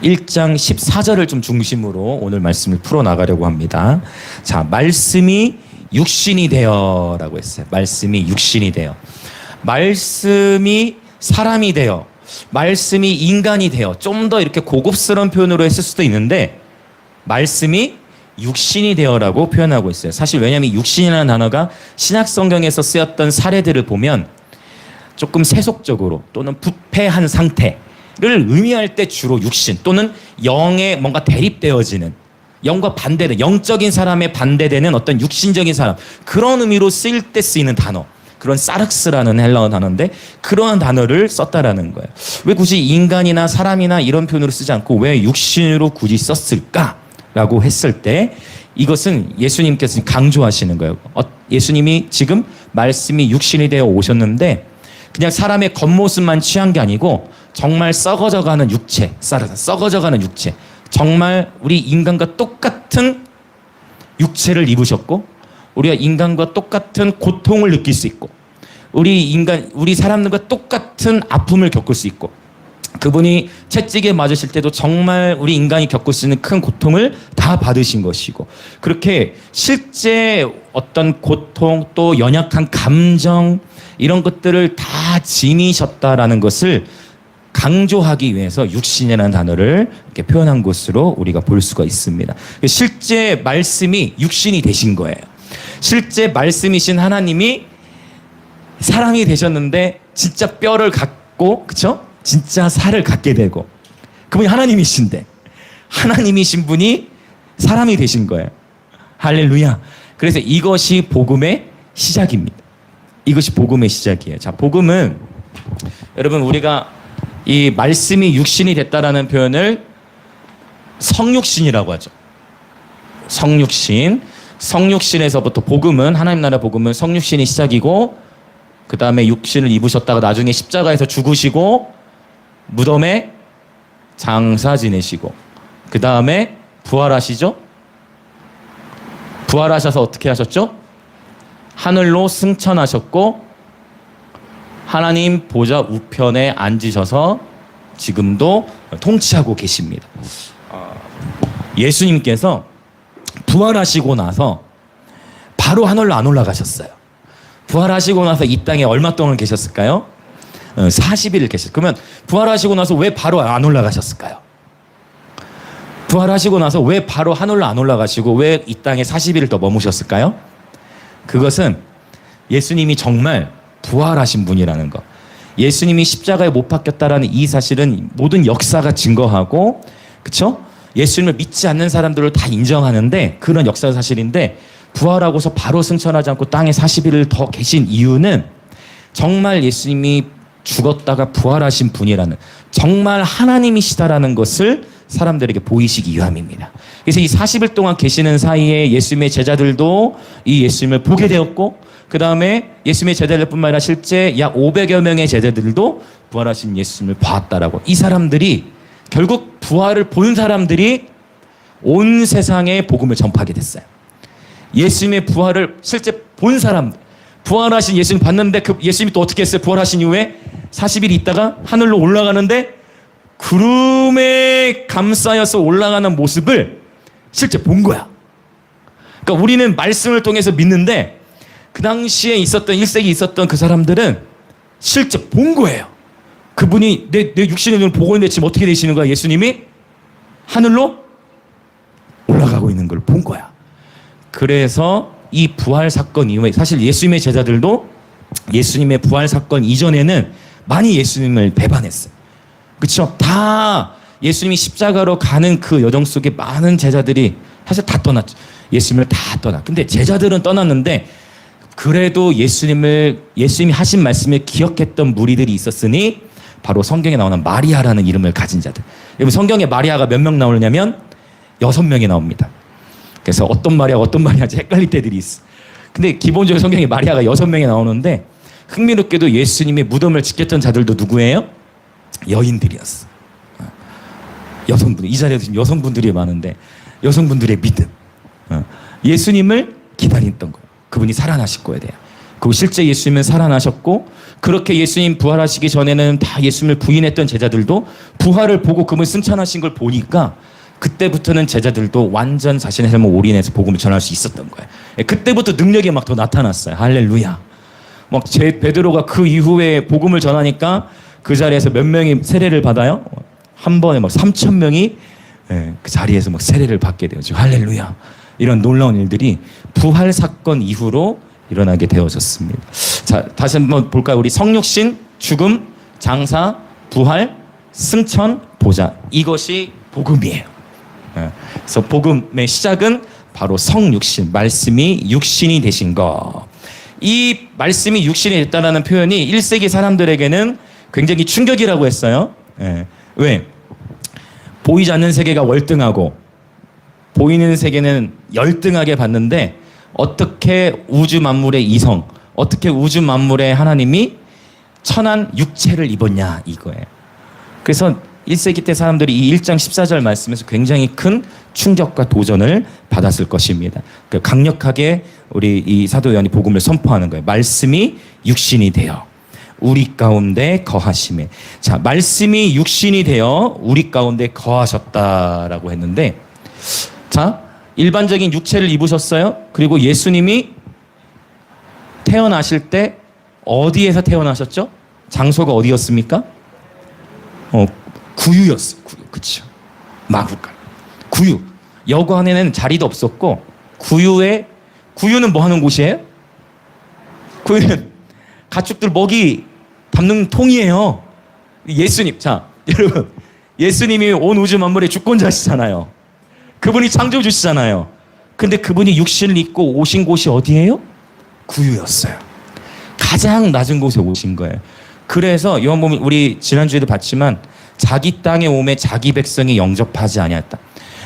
1장 14절을 좀 중심으로 오늘 말씀을 풀어나가려고 합니다. 자, 말씀이 육신이 되어 라고 했어요. 말씀이 육신이 되어. 말씀이 사람이 되어. 말씀이 인간이 되어. 좀 더 이렇게 고급스러운 표현으로 했을 수도 있는데 말씀이 육신이 되어라고 표현하고 있어요. 사실 왜냐하면 육신이라는 단어가 신약 성경에서 쓰였던 사례들을 보면 조금 세속적으로 또는 부패한 상태를 의미할 때 주로 육신 또는 영에 뭔가 대립되어지는 영과 반대되는 영적인 사람에 반대되는 어떤 육신적인 사람 그런 의미로 쓰일 때 쓰이는 단어 그런 사르스라는 헬라어 단어인데 그러한 단어를 썼다라는 거예요. 왜 굳이 인간이나 사람이나 이런 표현으로 쓰지 않고 왜 육신으로 굳이 썼을까라고 했을 때 이것은 예수님께서 강조하시는 거예요. 예수님이 지금 말씀이 육신이 되어 오셨는데 그냥 사람의 겉모습만 취한 게 아니고 정말 썩어져가는 육체, 썩어져가는 육체, 정말 우리 인간과 똑같은 육체를 입으셨고 우리가 인간과 똑같은 고통을 느낄 수 있고 우리 사람들과 똑같은 아픔을 겪을 수 있고 그분이 채찍에 맞으실 때도 정말 우리 인간이 겪을 수 있는 큰 고통을 다 받으신 것이고 그렇게 실제 어떤 고통 또 연약한 감정 이런 것들을 다 지니셨다라는 것을 강조하기 위해서 육신이라는 단어를 이렇게 표현한 것으로 우리가 볼 수가 있습니다. 실제 말씀이 육신이 되신 거예요. 실제 말씀이신 하나님이 사람이 되셨는데 진짜 뼈를 갖고 그쵸? 진짜 살을 갖게 되고 그분이 하나님이신데 하나님이신 분이 사람이 되신 거예요. 할렐루야. 그래서 이것이 복음의 시작입니다. 이것이 복음의 시작이에요. 자, 복음은 여러분 우리가 이 말씀이 육신이 됐다라는 표현을 성육신이라고 하죠. 성육신. 성육신에서부터 복음은 하나님 나라 복음은 성육신이 시작이고 그 다음에 육신을 입으셨다가 나중에 십자가에서 죽으시고 무덤에 장사 지내시고 그 다음에 부활하시죠. 부활하셔서 어떻게 하셨죠? 하늘로 승천하셨고 하나님 보좌 우편에 앉으셔서 지금도 통치하고 계십니다. 예수님께서 부활하시고 나서 바로 하늘로 안 올라가셨어요. 부활하시고 나서 이 땅에 얼마 동안 계셨을까요? 40일 계셨어요. 그러면 부활하시고 나서 왜 바로 안 올라가셨을까요? 부활하시고 나서 왜 바로 하늘로 안 올라가시고 왜 이 땅에 40일을 더 머무셨을까요? 그것은 예수님이 정말 부활하신 분이라는 것. 예수님이 십자가에 못 박혔다라는 이 사실은 모든 역사가 증거하고 그렇죠? 예수님을 믿지 않는 사람들을 다 인정하는데 그런 역사 사실인데 부활하고서 바로 승천하지 않고 땅에 40일을 더 계신 이유는 정말 예수님이 죽었다가 부활하신 분이라는 정말 하나님이시다라는 것을 사람들에게 보이시기 위함입니다. 그래서 이 40일 동안 계시는 사이에 예수님의 제자들도 이 예수님을 보게 되었고 그 다음에 예수님의 제자들뿐만 아니라 실제 약 500여 명의 제자들도 부활하신 예수님을 봤다라고. 이 사람들이 결국 부활을 본 사람들이 온 세상에 복음을 전파하게 됐어요. 예수님의 부활을 실제 본 사람들, 부활하신 예수님 봤는데 그 예수님이 또 어떻게 했어요? 부활하신 이후에 40일 있다가 하늘로 올라가는데 구름에 감싸여서 올라가는 모습을 실제 본 거야. 그러니까 우리는 말씀을 통해서 믿는데 그 당시에 있었던 1세기 있었던 그 사람들은 실제 본 거예요. 그분이 내 육신의 눈을 보고 있는데 지금 어떻게 되시는 거야? 예수님이 하늘로 올라가고 있는 걸 본 거야. 그래서 이 부활 사건 이후에 사실 예수님의 제자들도 예수님의 부활 사건 이전에는 많이 예수님을 배반했어요. 그렇죠? 다 예수님이 십자가로 가는 그 여정 속에 많은 제자들이 사실 다 떠났죠. 예수님을 다 떠나. 근데 제자들은 떠났는데 그래도 예수님이 하신 말씀을 기억했던 무리들이 있었으니 바로 성경에 나오는 마리아라는 이름을 가진 자들. 여러분 성경에 마리아가 몇 명 나오냐면 6명이 나옵니다. 그래서 어떤 마리아인지 헷갈릴 때들이 있어. 근데 기본적으로 성경에 마리아가 6명이 나오는데 흥미롭게도 예수님의 무덤을 지켰던 자들도 누구예요? 여인들이었어. 여성분. 이 자리에 지금 여성분들이 많은데 여성분들의 믿음. 예수님을 기다렸던 거예요. 그분이 살아나실 거에 대한. 그리고 실제 예수님은 살아나셨고 그렇게 예수님 부활하시기 전에는 다 예수님을 부인했던 제자들도 부활을 보고 그분 승천하신 걸 보니까 그때부터는 제자들도 완전 자신의 삶을 올인해서 복음을 전할 수 있었던 거예요. 그때부터 능력이 막 더 나타났어요. 할렐루야. 막 베드로가 그 이후에 복음을 전하니까 그 자리에서 몇 명이 세례를 받아요? 한 번에 막 3,000명이 그 자리에서 막 세례를 받게 되었죠. 할렐루야. 이런 놀라운 일들이 부활 사건 이후로 일어나게 되어졌습니다. 자, 다시 한번 볼까요? 우리 성육신, 죽음, 장사, 부활, 승천, 보좌. 이것이 복음이에요. 그래서 복음의 시작은 바로 성육신, 말씀이 육신이 되신 것. 이 말씀이 육신이 됐다라는 표현이 1세기 사람들에게는 굉장히 충격이라고 했어요. 왜? 보이지 않는 세계가 월등하고 보이는 세계는 열등하게 봤는데 어떻게 우주 만물의 이성, 어떻게 우주 만물의 하나님이 천한 육체를 입었냐 이거예요. 그래서 1세기 때 사람들이 이 1장 14절 말씀에서 굉장히 큰 충격과 도전을 받았을 것입니다. 강력하게 우리 이 사도 요한이 복음을 선포하는 거예요. 말씀이 육신이 되어 우리 가운데 거하심에. 자, 말씀이 육신이 되어 우리 가운데 거하셨다라고 했는데, 자, 일반적인 육체를 입으셨어요. 그리고 예수님이 태어나실 때 어디에서 태어나셨죠? 장소가 어디였습니까? 구유였어요. 구유. 그쵸. 마구간. 구유. 여관에는 자리도 없었고, 구유는 뭐 하는 곳이에요? 구유는 가축들 먹이 담는 통이에요. 예수님. 자, 여러분. 예수님이 온 우주 만물의 주권자시잖아요. 그분이 창조주시잖아요. 근데 그분이 육신을 입고 오신 곳이 어디예요? 구유였어요. 가장 낮은 곳에 오신 거예요. 그래서 요한복음 우리 지난주에도 봤지만 자기 땅에 오매 자기 백성이 영접하지 아니했다.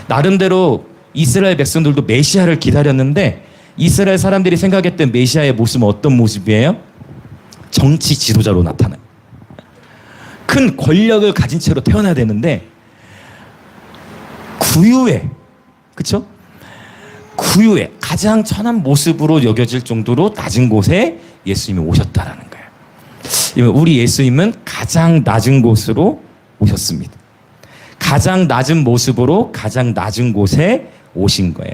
나름대로 이스라엘 백성들도 메시아를 기다렸는데 이스라엘 사람들이 생각했던 메시아의 모습은 어떤 모습이에요? 정치 지도자로 나타나요. 큰 권력을 가진 채로 태어나야 되는데 구유에, 그렇죠? 구유에 가장 천한 모습으로 여겨질 정도로 낮은 곳에 예수님이 오셨다라는 거예요. 우리 예수님은 가장 낮은 곳으로 오셨습니다. 가장 낮은 모습으로 가장 낮은 곳에 오신 거예요.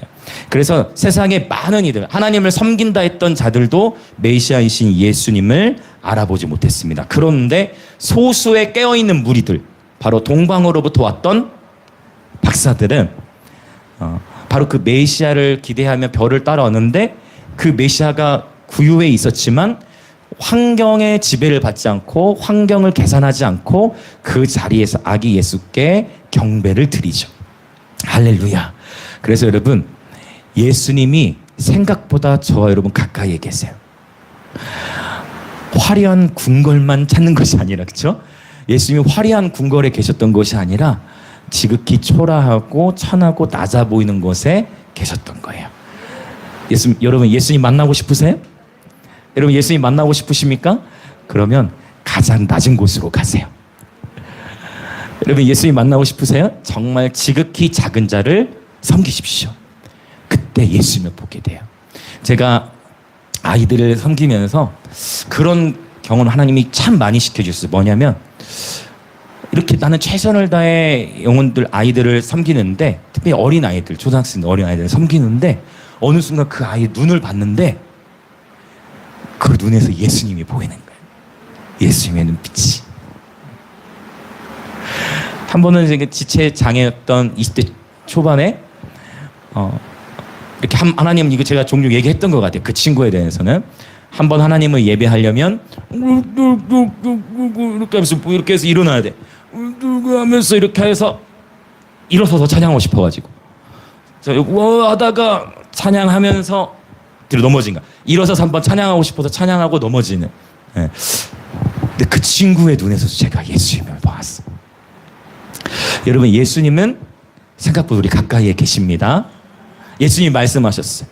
그래서 세상의 많은 이들, 하나님을 섬긴다 했던 자들도 메시아이신 예수님을 알아보지 못했습니다. 그런데 소수의 깨어있는 무리들, 바로 동방으로부터 왔던 박사들은 바로 그 메시아를 기대하며 별을 따라왔는데 그 메시아가 구유에 있었지만 환경의 지배를 받지 않고 환경을 계산하지 않고 그 자리에서 아기 예수께 경배를 드리죠. 할렐루야. 그래서 여러분, 예수님이 생각보다 저와 여러분 가까이에 계세요. 화려한 궁궐만 찾는 것이 아니라, 그렇죠? 예수님이 화려한 궁궐에 계셨던 것이 아니라 지극히 초라하고 천하고 낮아 보이는 곳에 계셨던 거예요. 여러분 예수님 만나고 싶으세요? 여러분 예수님 만나고 싶으십니까? 그러면 가장 낮은 곳으로 가세요. 여러분 예수님 만나고 싶으세요? 정말 지극히 작은 자를 섬기십시오. 그때 예수님을 보게 돼요. 제가 아이들을 섬기면서 그런 경험을 하나님이 참 많이 시켜주셨어요. 뭐냐면 이렇게 나는 최선을 다해 영혼들 아이들을 섬기는데, 특히 어린 아이들, 초등학생 어린 아이들을 섬기는데 어느 순간 그 아이 눈을 봤는데 그 눈에서 예수님이 보이는 거예요. 예수님의 눈빛이. 한 번은 제가 지체 장애였던 20대 초반에 이렇게 하나님, 이거 제가 종종 얘기했던 것 같아요. 그 친구에 대해서는 한 번 하나님을 예배하려면 이렇게 하면서 이렇게 해서 일어나야 돼. 하면서 이렇게 해서 일어서서 찬양하고 싶어가지고 하다가 찬양하면서 뒤로 넘어진 거야. 일어서서 한번 찬양하고 싶어서 찬양하고 넘어지는. 네. 근데 그 친구의 눈에서 제가 예수님을 봤어. 여러분 예수님은 생각보다 우리 가까이에 계십니다. 예수님이 말씀하셨어요.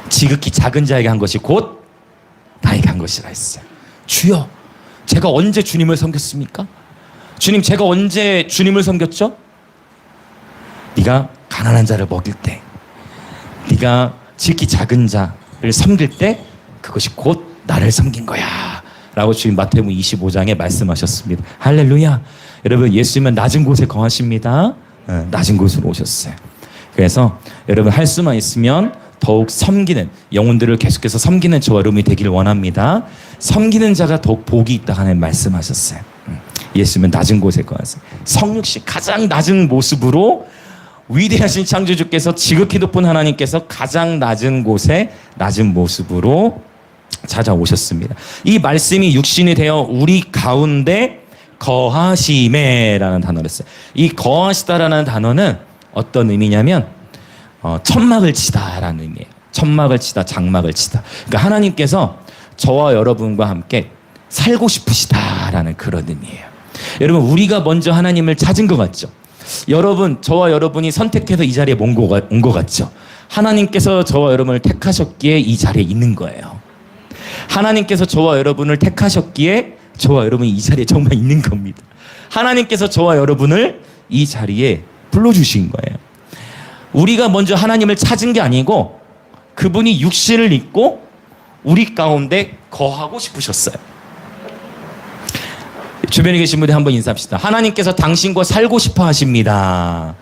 지극히 작은 자에게 한 것이 곧 나에게 한 것이라 했어요. 주여, 제가 언제 주님을 섬겼습니까? 주님, 제가 언제 주님을 섬겼죠? 네가 가난한 자를 먹일 때, 네가 지극히 작은 자를 섬길 때 그것이 곧 나를 섬긴 거야 라고 주님 마태복음 25장에 말씀하셨습니다. 할렐루야. 여러분, 예수님은 낮은 곳에 거하십니다. 낮은 곳으로 오셨어요. 그래서 여러분, 할 수만 있으면 더욱 섬기는, 영혼들을 계속해서 섬기는 저와 여러분이 되기를 원합니다. 섬기는 자가 더욱 복이 있다 하는 말씀하셨어요. 예수님은 낮은 곳에 거하세요. 성육신 가장 낮은 모습으로 위대하신 창조주께서, 지극히 높은 하나님께서 가장 낮은 곳에 낮은 모습으로 찾아오셨습니다. 이 말씀이 육신이 되어 우리 가운데 거하시매라는 단어를 써요. 이 거하시다라는 단어는 어떤 의미냐면 천막을 치다라는 의미예요. 천막을 치다, 장막을 치다. 그러니까 하나님께서 저와 여러분과 함께 살고 싶으시다라는 그런 의미예요. 여러분, 우리가 먼저 하나님을 찾은 것 같죠? 여러분, 저와 여러분이 선택해서 이 자리에 온 것 같죠? 하나님께서 저와 여러분을 택하셨기에 이 자리에 있는 거예요. 하나님께서 저와 여러분을 택하셨기에 저와 여러분이 이 자리에 정말 있는 겁니다. 하나님께서 저와 여러분을 이 자리에 불러주신 거예요. 우리가 먼저 하나님을 찾은 게 아니고 그분이 육신을 입고 우리 가운데 거하고 싶으셨어요. 주변에 계신 분들 한번 인사합시다. 하나님께서 당신과 살고 싶어 하십니다.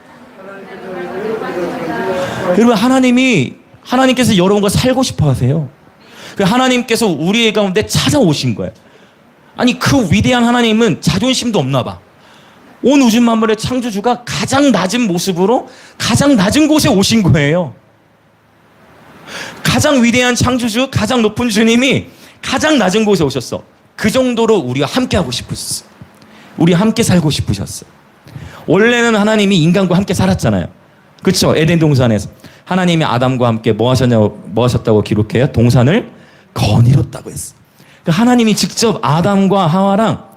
여러분, 하나님께서 여러분과 살고 싶어 하세요. 하나님께서 우리 가운데 찾아오신 거예요. 아니, 그 위대한 하나님은 자존심도 없나 봐. 온 우주 만물의 창조주가 가장 낮은 모습으로 가장 낮은 곳에 오신 거예요. 가장 위대한 창조주, 가장 높은 주님이 가장 낮은 곳에 오셨어. 그 정도로 우리가 함께 하고 싶으셨어요. 우리 함께 살고 싶으셨어요. 원래는 하나님이 인간과 함께 살았잖아요. 그렇죠? 에덴 동산에서 하나님이 아담과 함께 뭐 하셨다고 기록해요? 동산을 거닐었다고 했어. 그러니까 하나님이 직접 아담과 하와랑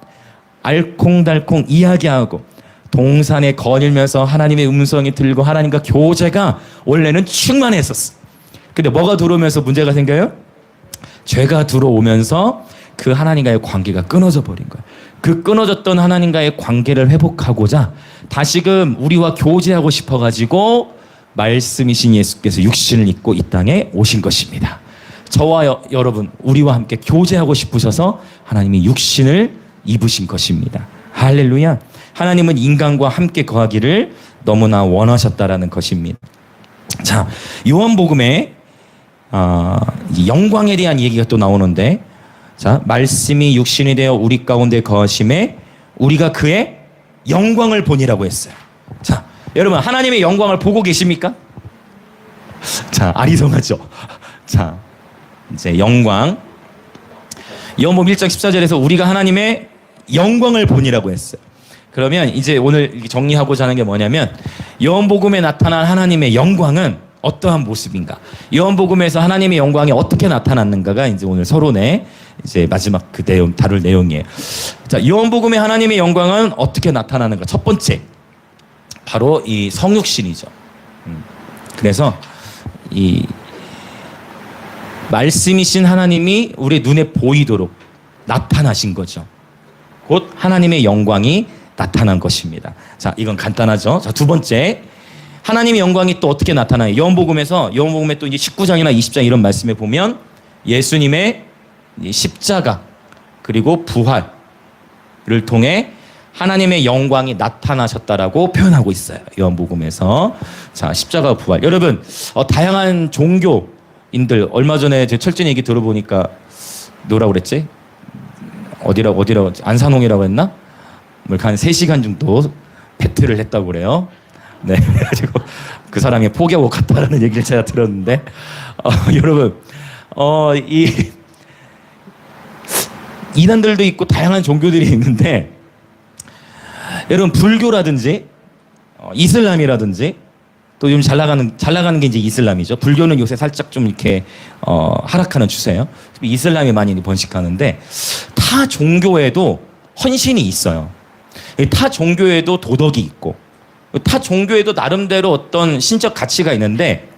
알콩달콩 이야기하고 동산에 거닐면서 하나님의 음성이 들고 하나님과 교제가 원래는 충만했었어. 근데 뭐가 들어오면서 문제가 생겨요? 죄가 들어오면서 그 하나님과의 관계가 끊어져 버린 거야. 그 끊어졌던 하나님과의 관계를 회복하고자 다시금 우리와 교제하고 싶어가지고 말씀이신 예수께서 육신을 입고 이 땅에 오신 것입니다. 저와 여러분, 우리와 함께 교제하고 싶으셔서 하나님이 육신을 입으신 것입니다. 할렐루야. 하나님은 인간과 함께 거하기를 너무나 원하셨다라는 것입니다. 자, 요한복음에 영광에 대한 얘기가 또 나오는데, 자, 말씀이 육신이 되어 우리 가운데 거하심에 우리가 그의 영광을 보니라고 했어요. 자, 여러분, 하나님의 영광을 보고 계십니까? 자, 아리송하죠. 자, 이제 영광. 요한복음 1장 14절에서 우리가 하나님의 영광을 보니라고 했어요. 그러면 이제 오늘 정리하고자 하는 게 뭐냐면, 요한복음에 나타난 하나님의 영광은 어떠한 모습인가? 요한복음에서 하나님의 영광이 어떻게 나타났는가가 이제 오늘 서론의 이제 마지막 그 내용, 다룰 내용이에요. 자, 요한복음의 하나님의 영광은 어떻게 나타나는가? 첫 번째, 바로 이 성육신이죠. 그래서 이 말씀이신 하나님이 우리 눈에 보이도록 나타나신 거죠. 곧 하나님의 영광이 나타난 것입니다. 자, 이건 간단하죠. 자, 두 번째, 하나님의 영광이 또 어떻게 나타나요? 요한복음에 또 이제 19장이나 20장 이런 말씀에 보면 예수님의 십자가 그리고 부활을 통해 하나님의 영광이 나타나셨다라고 표현하고 있어요. 요한복음에서. 자, 십자가 부활. 여러분, 다양한 종교인들, 얼마 전에 제 철진 얘기 들어보니까 뭐라고 그랬지? 어디라고 안산홍이라고 했나? 뭐 한 3시간 정도 배틀을 했다고 그래요. 네, 그래가지고 그 사람이 포기하고 갔다라는 얘기를 제가 들었는데, 여러분, 이 이단들도 있고 다양한 종교들이 있는데, 여러분, 불교라든지 이슬람이라든지 또 요즘 잘 나가는 게 이제 이슬람이죠. 불교는 요새 살짝 좀 이렇게 하락하는 추세예요. 이슬람이 많이 번식하는데, 타 종교에도 헌신이 있어요. 타 종교에도 도덕이 있고, 타 종교에도 나름대로 어떤 신적 가치가 있는데,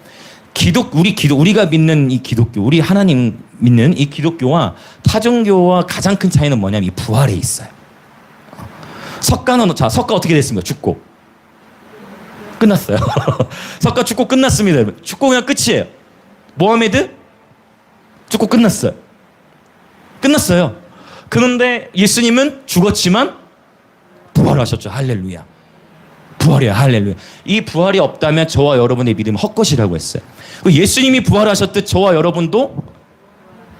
우리가 믿는 이 기독교, 우리 하나님 믿는 이 기독교와 타 종교와 가장 큰 차이는 뭐냐면 이 부활에 있어요. 석가 어떻게 됐습니까? 죽고 끝났어요. 석가 죽고 끝났습니다. 죽고 그냥 끝이에요. 모하메드 죽고 끝났어요. 끝났어요. 그런데 예수님은 죽었지만 부활하셨죠. 할렐루야. 부활이야. 할렐루야. 이 부활이 없다면 저와 여러분의 믿음은 헛것이라고 했어요. 예수님이 부활하셨듯 저와 여러분도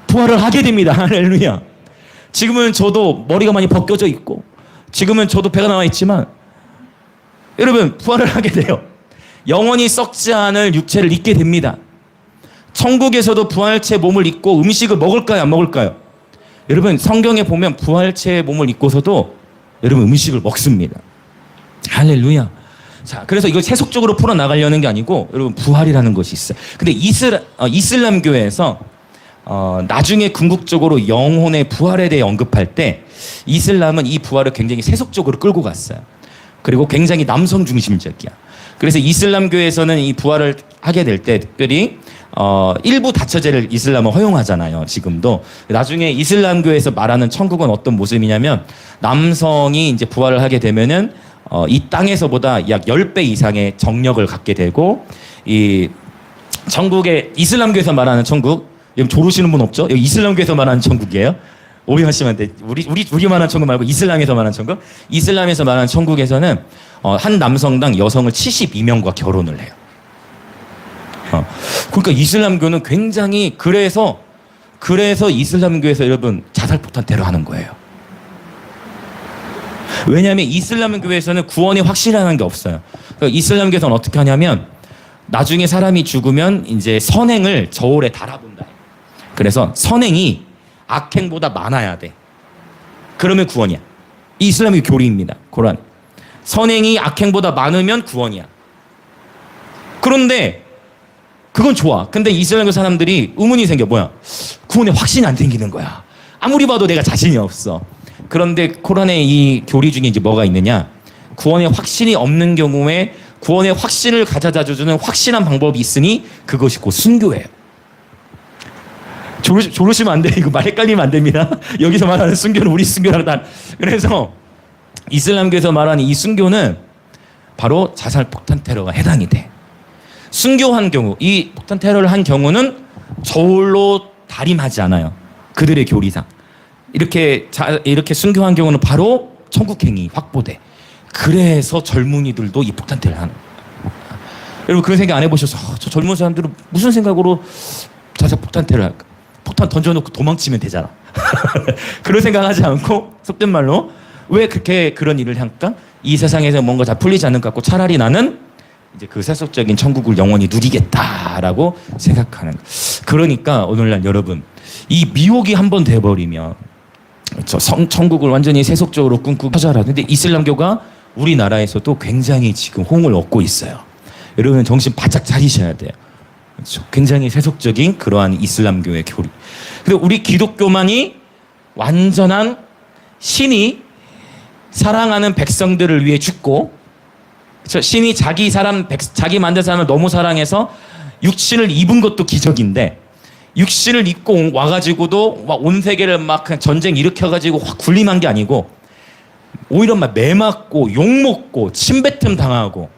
부활을 하게 됩니다. 할렐루야. 지금은 저도 머리가 많이 벗겨져 있고 지금은 저도 배가 나와 있지만 여러분 부활을 하게 돼요. 영원히 썩지 않을 육체를 입게 됩니다. 천국에서도 부활체 몸을 입고 음식을 먹을까요? 안 먹을까요? 여러분 성경에 보면 부활체의 몸을 입고서도 여러분 음식을 먹습니다. 할렐루야. 자, 그래서 이걸 세속적으로 풀어나가려는 게 아니고 여러분 부활이라는 것이 있어요. 근데 이슬람교에서 나중에 궁극적으로 영혼의 부활에 대해 언급할 때 이슬람은 이 부활을 굉장히 세속적으로 끌고 갔어요. 그리고 굉장히 남성 중심적이야. 그래서 이슬람교에서는 이 부활을 하게 될 때 특별히 일부 다처제를 이슬람은 허용하잖아요. 지금도. 나중에 이슬람교에서 말하는 천국은 어떤 모습이냐면 남성이 이제 부활을 하게 되면은 이 땅에서보다 약 10배 이상의 정력을 갖게 되고 이 천국의 이슬람교에서 말하는 천국 여기 조르시는 분 없죠? 여기 이슬람교에서 말하는 천국이에요. 오해하시면 안 돼. 우리 말하는 천국 말고 이슬람에서 말하는 천국. 이슬람에서 말하는 천국에서는 한 남성당 여성을 72명과 결혼을 해요. 그러니까 이슬람교는 굉장히 그래서 이슬람교에서 여러분 자살폭탄 테러 하는 거예요. 왜냐하면 이슬람교에서는 구원이 확실한 게 없어요. 그러니까 이슬람교에서는 어떻게 하냐면 나중에 사람이 죽으면 이제 선행을 저울에 달아본다. 그래서 선행이 악행보다 많아야 돼. 그러면 구원이야. 이 이슬람의 교리입니다. 고란. 선행이 악행보다 많으면 구원이야. 그런데 그건 좋아. 근데 이슬람교 사람들이 의문이 생겨. 뭐야? 구원에 확신이 안 생기는 거야. 아무리 봐도 내가 자신이 없어. 그런데 코란의 이 교리 중에 이제 뭐가 있느냐? 구원에 확신이 없는 경우에 구원의 확신을 가져다 주는 확실한 방법이 있으니 그것이 곧 순교예요. 조르시면 안 돼. 이거 말 헷갈리면 안 됩니다. 여기서 말하는 순교는 우리 순교랑 다. 그래서 이슬람교에서 말하는 이 순교는 바로 자살 폭탄 테러가 해당이 돼. 순교한 경우, 이 폭탄 테러를 한 경우는 저울로 달임하지 않아요. 그들의 교리상. 이렇게 순교한 경우는 바로 천국행이 확보돼. 그래서 젊은이들도 이 폭탄 테러를 하는 거예요. 여러분 그런 생각 안 해보셔서 저 젊은 사람들은 무슨 생각으로 자살 폭탄 테러를 할까? 폭탄 던져놓고 도망치면 되잖아. 그런 생각하지 않고 속된 말로 왜 그런 일을 할까? 이 세상에서 뭔가 다 풀리지 않는 것 같고 차라리 나는 이제 그 세속적인 천국을 영원히 누리겠다라고 생각하는. 그러니까 오늘날 여러분 이 미혹이 한번 돼버리면 그렇죠. 천국을 완전히 세속적으로 꿈꾸고 하자라. 근데 이슬람교가 우리나라에서도 굉장히 지금 호응을 얻고 있어요. 여러분 정신 바짝 차리셔야 돼요. 그렇죠. 굉장히 세속적인 그러한 이슬람교의 교리. 그리고 우리 기독교만이 완전한 신이 사랑하는 백성들을 위해 죽고, 그렇죠. 신이 자기 만든 사람을 너무 사랑해서 육신을 입은 것도 기적인데, 육신을 입고 와가지고도 막 온 세계를 막 그냥 전쟁 일으켜가지고 확 군림한 게 아니고, 오히려 막 매맞고 욕먹고 침뱉음 당하고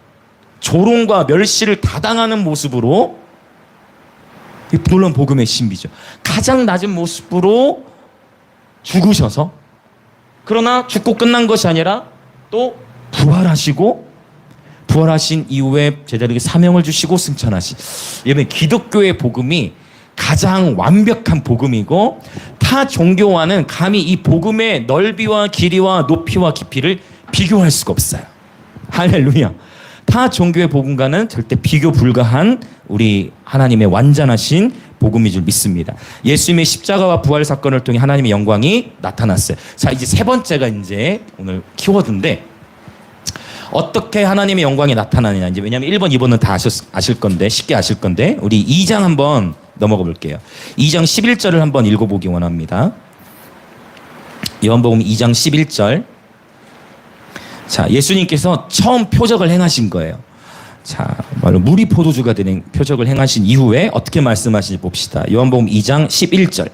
조롱과 멸시를 다 당하는 모습으로, 물론 복음의 신비죠. 가장 낮은 모습으로 죽으셔서, 그러나 죽고 끝난 것이 아니라 또 부활하신 이후에 제자들에게 사명을 주시고 승천하신. 여러분 기독교의 복음이 가장 완벽한 복음이고, 타 종교와는 감히 이 복음의 넓이와 길이와 높이와 깊이를 비교할 수가 없어요. 할렐루야. 타 종교의 복음과는 절대 비교 불가한 우리 하나님의 완전하신 복음인 줄 믿습니다. 예수님의 십자가와 부활 사건을 통해 하나님의 영광이 나타났어요. 자, 이제 세 번째가 이제 오늘 키워드인데, 어떻게 하나님의 영광이 나타나느냐. 이제 왜냐하면 1번, 2번은 다 아실 건데, 쉽게 아실 건데, 우리 2장 한번 넘어가 볼게요. 2장 11절을 한번 읽어보기 원합니다. 요한복음 2장 11절. 자, 예수님께서 처음 표적을 행하신 거예요. 자, 바로 물이 포도주가 되는 표적을 행하신 이후에 어떻게 말씀하시는지 봅시다. 요한복음 2장 11절.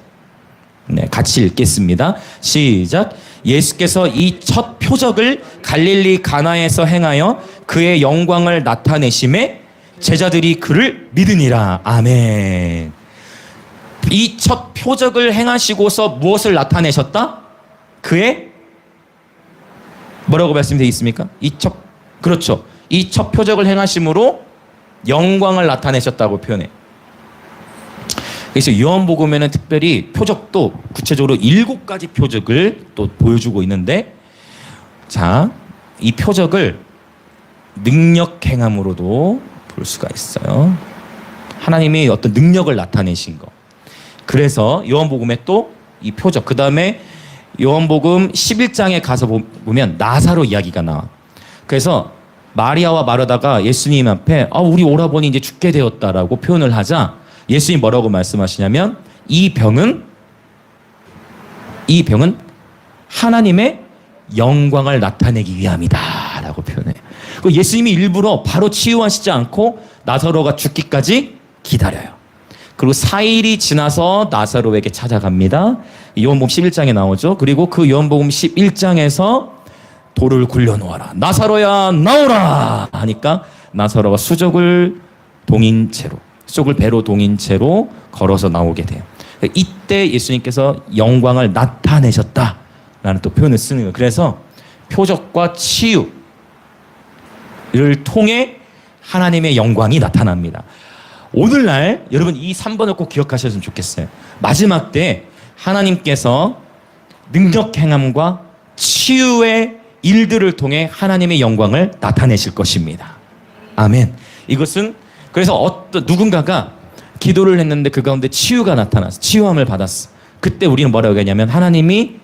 네, 같이 읽겠습니다. 시작. 예수께서 이 첫 표적을 갈릴리 가나에서 행하여 그의 영광을 나타내심에 제자들이 그를 믿으니라. 아멘. 이 첫 표적을 행하시고서 무엇을 나타내셨다? 그의 뭐라고 말씀되어 있습니까? 그렇죠. 이 첫 표적을 행하심으로 영광을 나타내셨다고 표현해. 그래서 요한복음에는 특별히 표적도 구체적으로 7가지 표적을 또 보여주고 있는데, 자, 이 표적을 능력 행함으로도 볼 수가 있어요. 하나님이 어떤 능력을 나타내신 거. 그래서 요한복음에 또 이 표적, 그 다음에 요한복음 11장에 가서 보면 나사로 이야기가 나와. 그래서 마리아와 마르다가 예수님 앞에 우리 오라버니 이제 죽게 되었다라고 표현을 하자 예수님 뭐라고 말씀하시냐면 이 병은 하나님의 영광을 나타내기 위함이다 라고 표현해요. 예수님이 일부러 바로 치유하시지 않고 나사로가 죽기까지 기다려요. 그리고 4일이 지나서 나사로에게 찾아갑니다. 요한복음 11장에 나오죠. 그리고 그 요한복음 11장에서 돌을 굴려놓아라, 나사로야 나오라 하니까 나사로가 수족을 배로 동인 채로 걸어서 나오게 돼요. 이때 예수님께서 영광을 나타내셨다라는 또 표현을 쓰는 거예요. 그래서 표적과 치유를 통해 하나님의 영광이 나타납니다. 오늘날 여러분 이 3번을 꼭 기억하셨으면 좋겠어요. 마지막 때 하나님께서 능력 행함과 치유의 일들을 통해 하나님의 영광을 나타내실 것입니다. 아멘. 이것은 그래서 누군가가 기도를 했는데 그 가운데 치유가 나타났어. 치유함을 받았어. 그때 우리는 뭐라고 하냐면 하나님의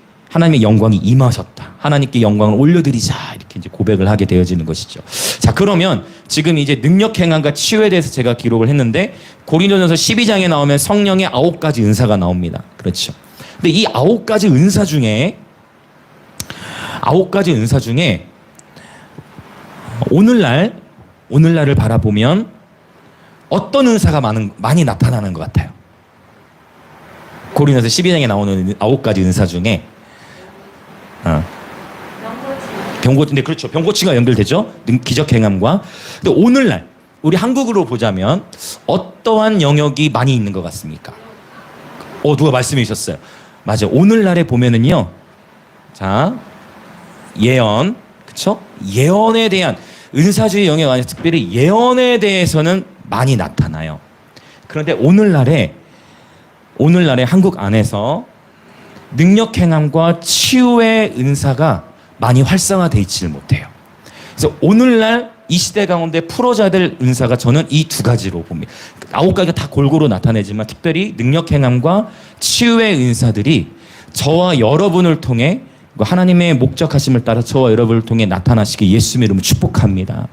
영광이 임하셨다. 하나님께 영광을 올려드리자. 이렇게 이제 고백을 하게 되어지는 것이죠. 자, 그러면 지금 이제 능력 행함과 치유에 대해서 제가 기록을 했는데 고린도전서 12장에 나오면 성령의 9가지 은사가 나옵니다. 그렇죠. 근데 이 9가지 은사 중에 오늘날을 바라보면 어떤 은사가 많이 나타나는 것 같아요? 고린도서 12장에 나오는 9가지 은사 중에 병고치, 그렇죠. 병고치가 연결되죠. 기적 행함과. 근데 오늘날 우리 한국으로 보자면 어떠한 영역이 많이 있는 것 같습니까? 누가 말씀해 주셨어요. 맞아요. 오늘날에 보면은요. 자, 예언, 그렇죠? 예언에 대한 은사주의 영역 안에 특별히 예언에 대해서는 많이 나타나요. 그런데 오늘날에 한국 안에서 능력 행함과 치유의 은사가 많이 활성화되어 있지를 못해요. 그래서 오늘날 이 시대 가운데 풀어져야 될 은사가 저는 이 2가지로 봅니다. 9가지가 다 골고루 나타내지만 특별히 능력 행함과 치유의 은사들이 저와 여러분을 통해 하나님의 목적하심을 따라 저와 여러분을 통해 나타나시기 예수님의 이름으로 축복합니다.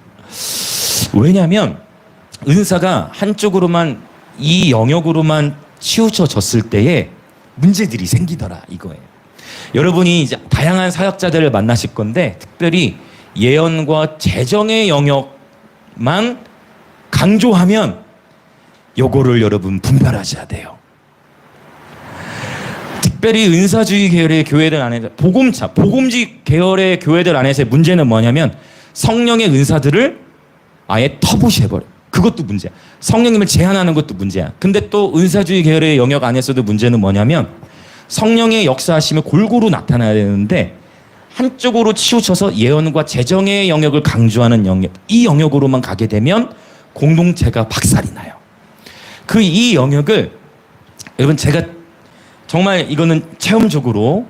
왜냐하면 은사가 한쪽으로만 이 영역으로만 치우쳐졌을 때에 문제들이 생기더라 이거예요. 여러분이 이제 다양한 사역자들을 만나실 건데 특별히 예언과 재정의 영역만 강조하면 요거를 여러분 분별하셔야 돼요. 특별히 은사주의 계열의 교회들 안에서 복음지 계열의 교회들 안에서의 문제는 뭐냐면 성령의 은사들을 아예 터부시해버려. 그것도 문제야. 성령님을 제한하는 것도 문제야. 근데 또 은사주의 계열의 영역 안에서도 문제는 뭐냐면 성령의 역사하심이 골고루 나타나야 되는데 한쪽으로 치우쳐서 예언과 재정의 영역을 강조하는 영역, 이 영역으로만 가게 되면 공동체가 박살이 나요. 이 영역을 여러분 제가 정말 이거는 체험적으로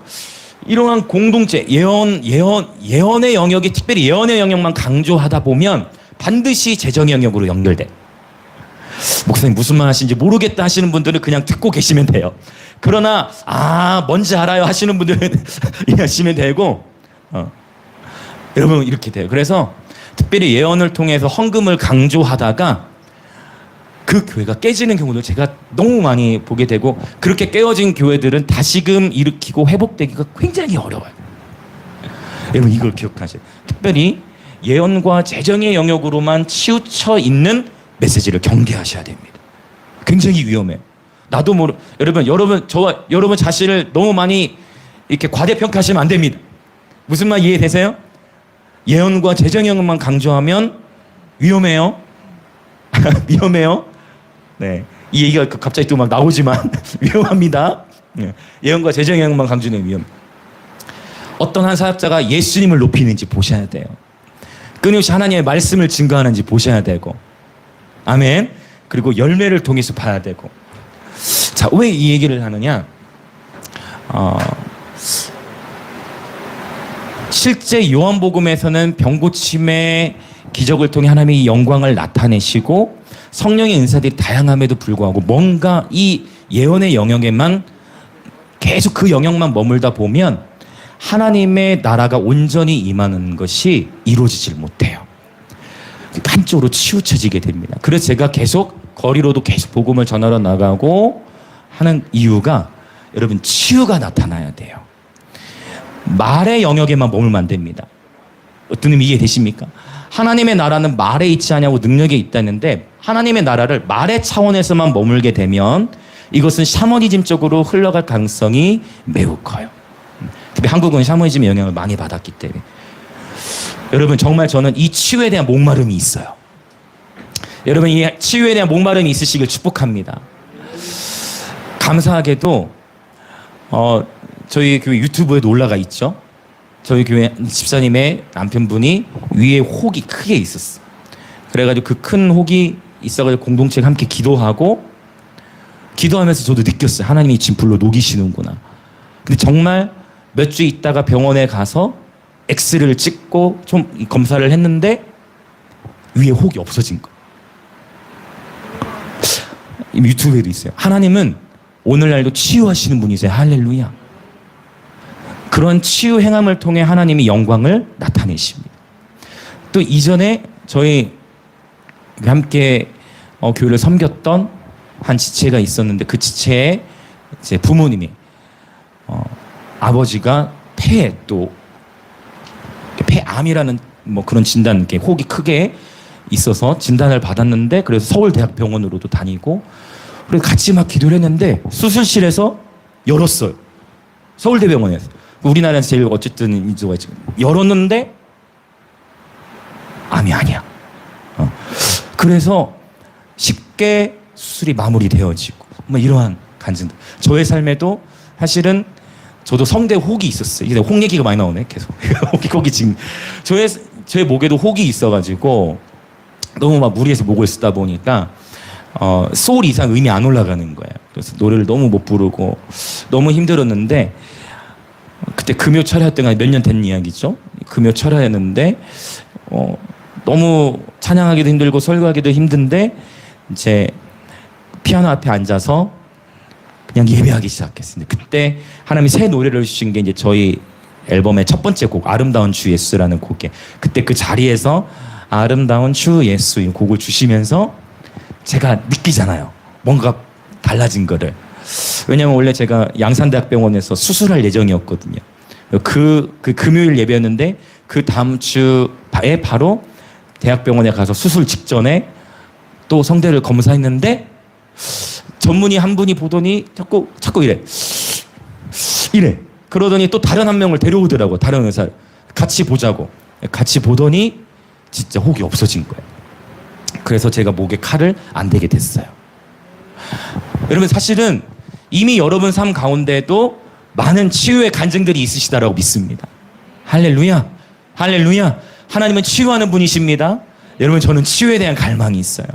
이러한 공동체 예언의 영역이 특별히 예언의 영역만 강조하다 보면 반드시 재정의 영역으로 연결돼. 목사님 무슨 말 하시는지 모르겠다 하시는 분들은 그냥 듣고 계시면 돼요. 그러나 뭔지 알아요 하시는 분들은 이해하시면 되고 여러분 이렇게 돼요. 그래서 특별히 예언을 통해서 헌금을 강조하다가 그 교회가 깨지는 경우도 제가 너무 많이 보게 되고 그렇게 깨어진 교회들은 다시금 일으키고 회복되기가 굉장히 어려워요. 여러분 이걸 기억하세요. 특별히 예언과 재정의 영역으로만 치우쳐 있는 메시지를 경계하셔야 됩니다. 굉장히 위험해요. 나도 여러분 저와 여러분 자신을 너무 많이 이렇게 과대평가하시면 안 됩니다. 무슨 말 이해되세요? 예언과 재정의 영역만 강조하면 위험해요. 위험해요. 네. 이 얘기가 갑자기 또 막 나오지만 위험합니다. 예언과 재정 예언만 강조는 위험. 어떤 한 사역자가 예수님을 높이는지 보셔야 돼요. 끊임없이 하나님의 말씀을 증거하는지 보셔야 되고, 아멘. 그리고 열매를 통해서 봐야 되고. 자, 왜 이 얘기를 하느냐? 실제 요한복음에서는 병고침의 기적을 통해 하나님의 영광을 나타내시고 성령의 은사들이 다양함에도 불구하고 뭔가 이 예언의 영역에만 계속 그 영역만 머물다 보면 하나님의 나라가 온전히 임하는 것이 이루어지질 못해요. 한쪽으로 치우쳐지게 됩니다. 그래서 제가 계속 거리로도 계속 복음을 전하러 나가고 하는 이유가 여러분 치유가 나타나야 돼요. 말의 영역에만 머물면 안 됩니다. 어떤 의미 이해되십니까? 하나님의 나라는 말에 있지 않냐고 능력에 있다는데 하나님의 나라를 말의 차원에서만 머물게 되면 이것은 샤머니즘적으로 흘러갈 가능성이 매우 커요. 특히 한국은 샤머니즘의 영향을 많이 받았기 때문에. 여러분 정말 저는 이 치유에 대한 목마름이 있어요. 여러분 이 치유에 대한 목마름이 있으시길 축복합니다. 감사하게도 저희 교회 유튜브에도 올라가 있죠. 저희 교회 집사님의 남편분이 위에 혹이 크게 있었어. 그래가지고 그 큰 혹이 있어가지고 공동체가 함께 기도하면서 저도 느꼈어요. 하나님이 진풀로 녹이시는구나. 근데 정말 몇 주 있다가 병원에 가서 엑스를 찍고 좀 검사를 했는데 위에 혹이 없어진 거. 유튜브에도 있어요. 하나님은 오늘날도 치유하시는 분이세요. 할렐루야. 그런 치유 행함을 통해 하나님이 영광을 나타내십니다. 또 이전에 저희 함께 교회를 섬겼던 한 지체가 있었는데 그 지체의 이제 부모님이 아버지가 폐암이라는 뭐 그런 진단, 이렇게 혹이 크게 있어서 진단을 받았는데 그래서 서울대학병원으로도 다니고 그래서 같이 막 기도를 했는데 수술실에서 열었어요. 서울대병원에서. 우리나라에서 제일 어쨌든 인조가 지금 열었는데 암이 아니야. 그래서 쉽게 수술이 마무리되어지고 뭐 이러한 간증들. 저의 삶에도 사실은 저도 성대 혹이 있었어요. 이제 혹 얘기가 많이 나오네 계속. 혹이 지금 저의 목에도 혹이 있어가지고 너무 막 무리해서 목을 쓰다 보니까 소울 이상 음이 안 올라가는 거예요. 그래서 노래를 너무 못 부르고 너무 힘들었는데 그때 금요 철야 때가 몇 년 된 이야기죠. 금요 철야였는데 너무 찬양하기도 힘들고 설교하기도 힘든데 이제 피아노 앞에 앉아서 그냥 예배하기 시작했습니다. 그때 하나님이 새 노래를 주신 게 이제 저희 앨범의 첫 번째 곡 아름다운 주 예수라는 곡에 그때 그 자리에서 아름다운 주 예수 이 곡을 주시면서 제가 느끼잖아요. 뭔가 달라진 거를. 왜냐면 원래 제가 양산대학병원에서 수술할 예정이었거든요. 그 금요일 예배였는데 그 다음 주에 바로 대학병원에 가서 수술 직전에 또 성대를 검사했는데 전문의 한 분이 보더니 자꾸 이래. 그러더니 또 다른 한 명을 데려오더라고. 다른 의사를. 같이 보자고. 같이 보더니 진짜 혹이 없어진 거예요. 그래서 제가 목에 칼을 안 대게 됐어요. 여러분 사실은 이미 여러분 삶 가운데도 많은 치유의 간증들이 있으시다라고 믿습니다. 할렐루야. 할렐루야. 하나님은 치유하는 분이십니다. 여러분 저는 치유에 대한 갈망이 있어요.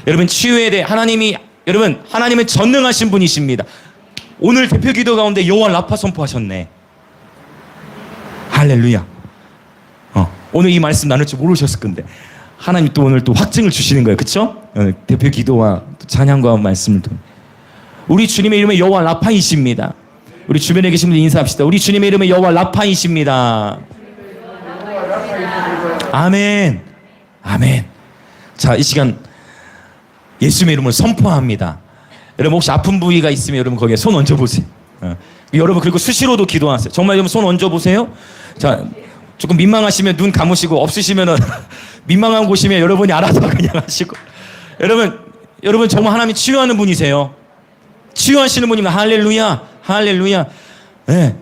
여러분 치유에 대해 하나님은 전능하신 분이십니다. 오늘 대표 기도 가운데 여호와 라파 선포하셨네. 할렐루야. 오늘 이 말씀 나눌 줄 모르셨을 건데 하나님 또 오늘 또 확증을 주시는 거예요. 그렇죠? 대표 기도와 찬양과 말씀을 통해 우리 주님의 이름은 여호와 라파이십니다. 우리 주변에 계신 분들 인사합시다. 우리 주님의 이름은 여호와 라파이십니다. 아멘. 아멘. 자, 이 시간 예수님의 이름을 선포합니다. 여러분 혹시 아픈 부위가 있으면 여러분 거기에 손 얹어보세요. 여러분 그리고 수시로도 기도하세요. 정말 여러분 손 얹어보세요. 자, 조금 민망하시면 눈 감으시고 없으시면은 민망한 곳이면 여러분이 알아서 그냥 하시고. 여러분 정말 하나님이 치유하는 분이세요. 치유하시는 분입니다. 할렐루야. 할렐루야. 네.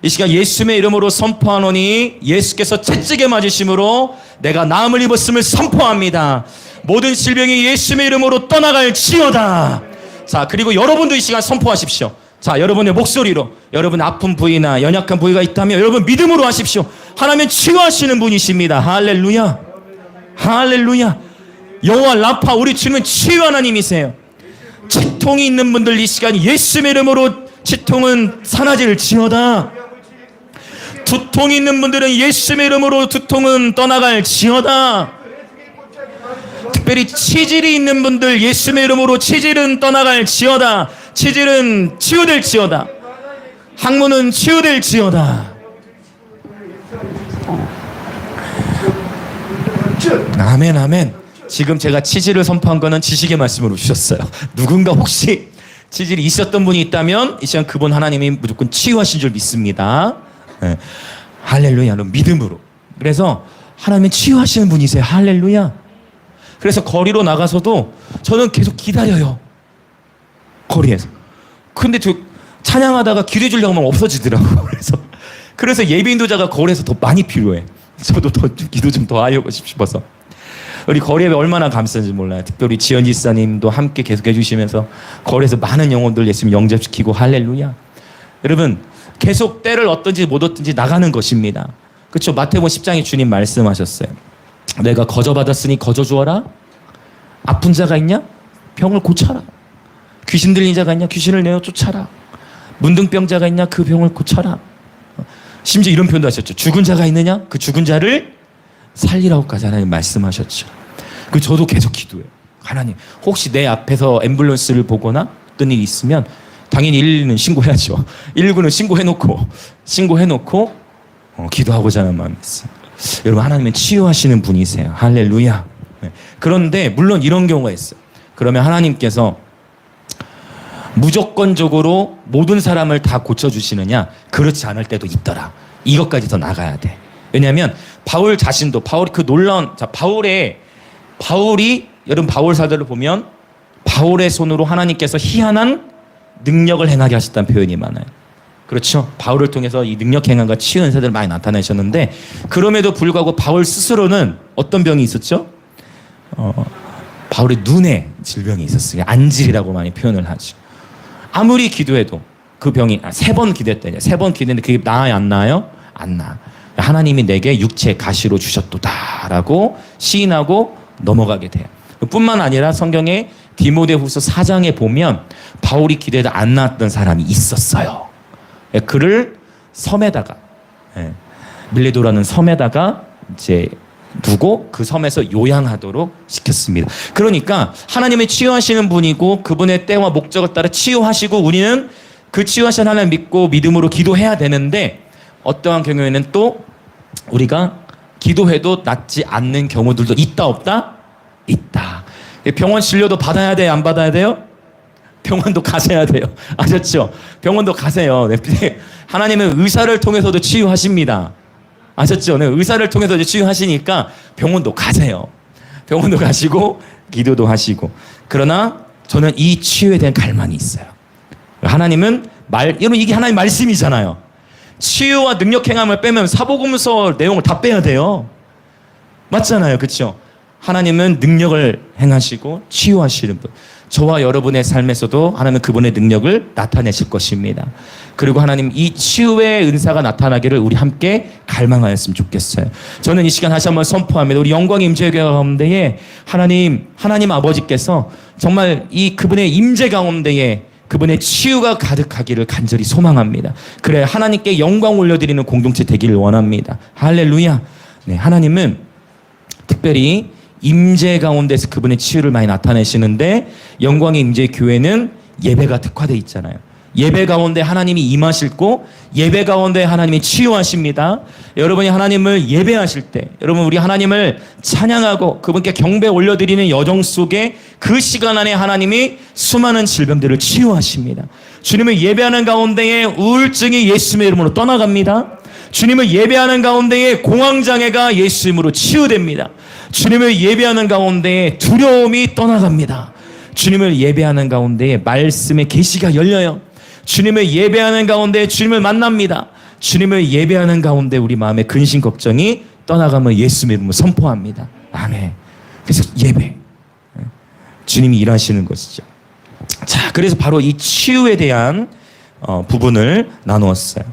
이 시간 예수님의 이름으로 선포하노니 예수께서 채찍에 맞으심으로 내가 나음을 입었음을 선포합니다. 모든 질병이 예수님의 이름으로 떠나갈지어다. 자, 그리고 여러분도 이 시간 선포하십시오. 자, 여러분의 목소리로 여러분 아픈 부위나 연약한 부위가 있다면 여러분 믿음으로 하십시오. 하나님 치유하시는 분이십니다. 할렐루야. 할렐루야. 여호와 라파, 우리 주님은 치유 하나님이세요. 치통이 있는 분들 이 시간 예수의 이름으로 치통은 사라질지어다. 두통이 있는 분들은 예수의 이름으로 두통은 떠나갈지어다. 특별히 치질이 있는 분들 예수의 이름으로 치질은 떠나갈지어다. 치질은 치유될지어다. 항문은 치유될지어다. 아멘, 아멘. 지금 제가 치질을 선포한 거는 지식의 말씀으로 주셨어요. 누군가 혹시 치질이 있었던 분이 있다면 이 시간 그분 하나님이 무조건 치유하신 줄 믿습니다. 네. 할렐루야. 믿음으로. 그래서 하나님은 치유하시는 분이세요. 할렐루야. 그래서 거리로 나가서도 저는 계속 기다려요. 거리에서. 근데 저 찬양하다가 기도해 주려고 하면 없어지더라고요. 그래서 예배 인도자가 거리에서 더 많이 필요해. 저도 더 기도 좀 더 하려고 싶어서. 우리 거리 예배 얼마나 감사한지 몰라요. 특별히 지연 지사님도 함께 계속 해주시면서 거리에서 많은 영혼들 예수님 영접시키고 할렐루야. 여러분 계속 때를 얻든지 못 얻든지 나가는 것입니다. 그렇죠? 마태복음 10장에 주님 말씀하셨어요. 내가 거저받았으니 거저주어라. 아픈 자가 있냐? 병을 고쳐라. 귀신 들린 자가 있냐? 귀신을 내어 쫓아라. 문둥병자가 있냐? 그 병을 고쳐라. 심지어 이런 표현도 하셨죠. 죽은 자가 있느냐? 그 죽은 자를 살리라고까지 하나님 말씀하셨죠. 그 저도 계속 기도해요. 하나님 혹시 내 앞에서 앰뷸런스를 보거나 어떤 일이 있으면 당연히 119는 신고해야죠. 119는 신고해놓고 기도하고자 하는 마음이 있어요. 여러분 하나님은 치유하시는 분이세요. 할렐루야. 네. 그런데 물론 이런 경우가 있어요. 그러면 하나님께서 무조건적으로 모든 사람을 다 고쳐주시느냐? 그렇지 않을 때도 있더라. 이것까지 더 나가야 돼. 왜냐하면 바울 자신도 그 놀라운 바울이 여러분 바울 사도를 보면 바울의 손으로 하나님께서 희한한 능력을 행하게 하셨다는 표현이 많아요. 그렇죠? 바울을 통해서 이 능력 행함과 치유 은사들을 많이 나타내셨는데 그럼에도 불구하고 바울 스스로는 어떤 병이 있었죠? 바울의 눈에 질병이 있었어요. 안질이라고 많이 표현을 하죠. 아무리 기도해도 그 병이 3번 기도했더니 3번 기도했는데 그게 나아요 안 나아요? 안 나아. 하나님이 내게 육체 가시로 주셨도다라고 시인하고 넘어가게 돼요. 뿐만 아니라 성경에 디모데후서 4장에 보면 바울이 기도해도 안 나았던 사람이 있었어요. 그를 섬에다가 밀레도라는 섬에다가 이제 두고 그 섬에서 요양하도록 시켰습니다. 그러니까 하나님이 치유하시는 분이고 그분의 때와 목적을 따라 치유하시고 우리는 그 치유하신 하나님 믿고 믿음으로 기도해야 되는데 어떠한 경우에는 또 우리가 기도해도 낫지 않는 경우들도 있다 없다? 있다. 병원 진료도 받아야 돼요? 안 받아야 돼요? 병원도 가셔야 돼요. 아셨죠? 병원도 가세요. 하나님은 의사를 통해서도 치유하십니다. 아셨죠? 네, 의사를 통해서 치유하시니까 병원도 가세요. 병원도 가시고 기도도 하시고. 그러나 저는 이 치유에 대한 갈망이 있어요. 하나님은 여러분 이게 하나님 말씀이잖아요. 치유와 능력 행함을 빼면 사복음서 내용을 다 빼야 돼요. 맞잖아요. 그렇죠? 하나님은 능력을 행하시고 치유하시는 분. 저와 여러분의 삶에서도 하나님은 그분의 능력을 나타내실 것입니다. 그리고 하나님 이 치유의 은사가 나타나기를 우리 함께 갈망하였으면 좋겠어요. 저는 이 시간 다시 한번 선포합니다. 우리 영광의 임재 가운데에 하나님 아버지께서 정말 그분의 임재 가운데에 그분의 치유가 가득하기를 간절히 소망합니다. 그래 하나님께 영광 올려드리는 공동체 되기를 원합니다. 할렐루야. 네, 하나님은 특별히 임재 가운데서 그분의 치유를 많이 나타내시는데 영광의 임재 교회는 예배가 특화되어 있잖아요. 예배 가운데 하나님이 임하시고 예배 가운데 하나님이 치유하십니다. 여러분이 하나님을 예배하실 때 여러분 우리 하나님을 찬양하고 그분께 경배 올려드리는 여정 속에 그 시간 안에 하나님이 수많은 질병들을 치유하십니다. 주님을 예배하는 가운데에 우울증이 예수님의 이름으로 떠나갑니다. 주님을 예배하는 가운데에 공황장애가 예수 이름으로 치유됩니다. 주님을 예배하는 가운데에 두려움이 떠나갑니다. 주님을 예배하는 가운데에 말씀의 계시가 열려요. 주님을 예배하는 가운데 주님을 만납니다. 주님을 예배하는 가운데 우리 마음의 근심 걱정이 떠나가며 예수의 이름을 선포합니다. 아멘. 그래서 예배. 주님이 일하시는 것이죠. 자. 자, 그래서 바로 이 치유에 대한 부분을 나누었어요.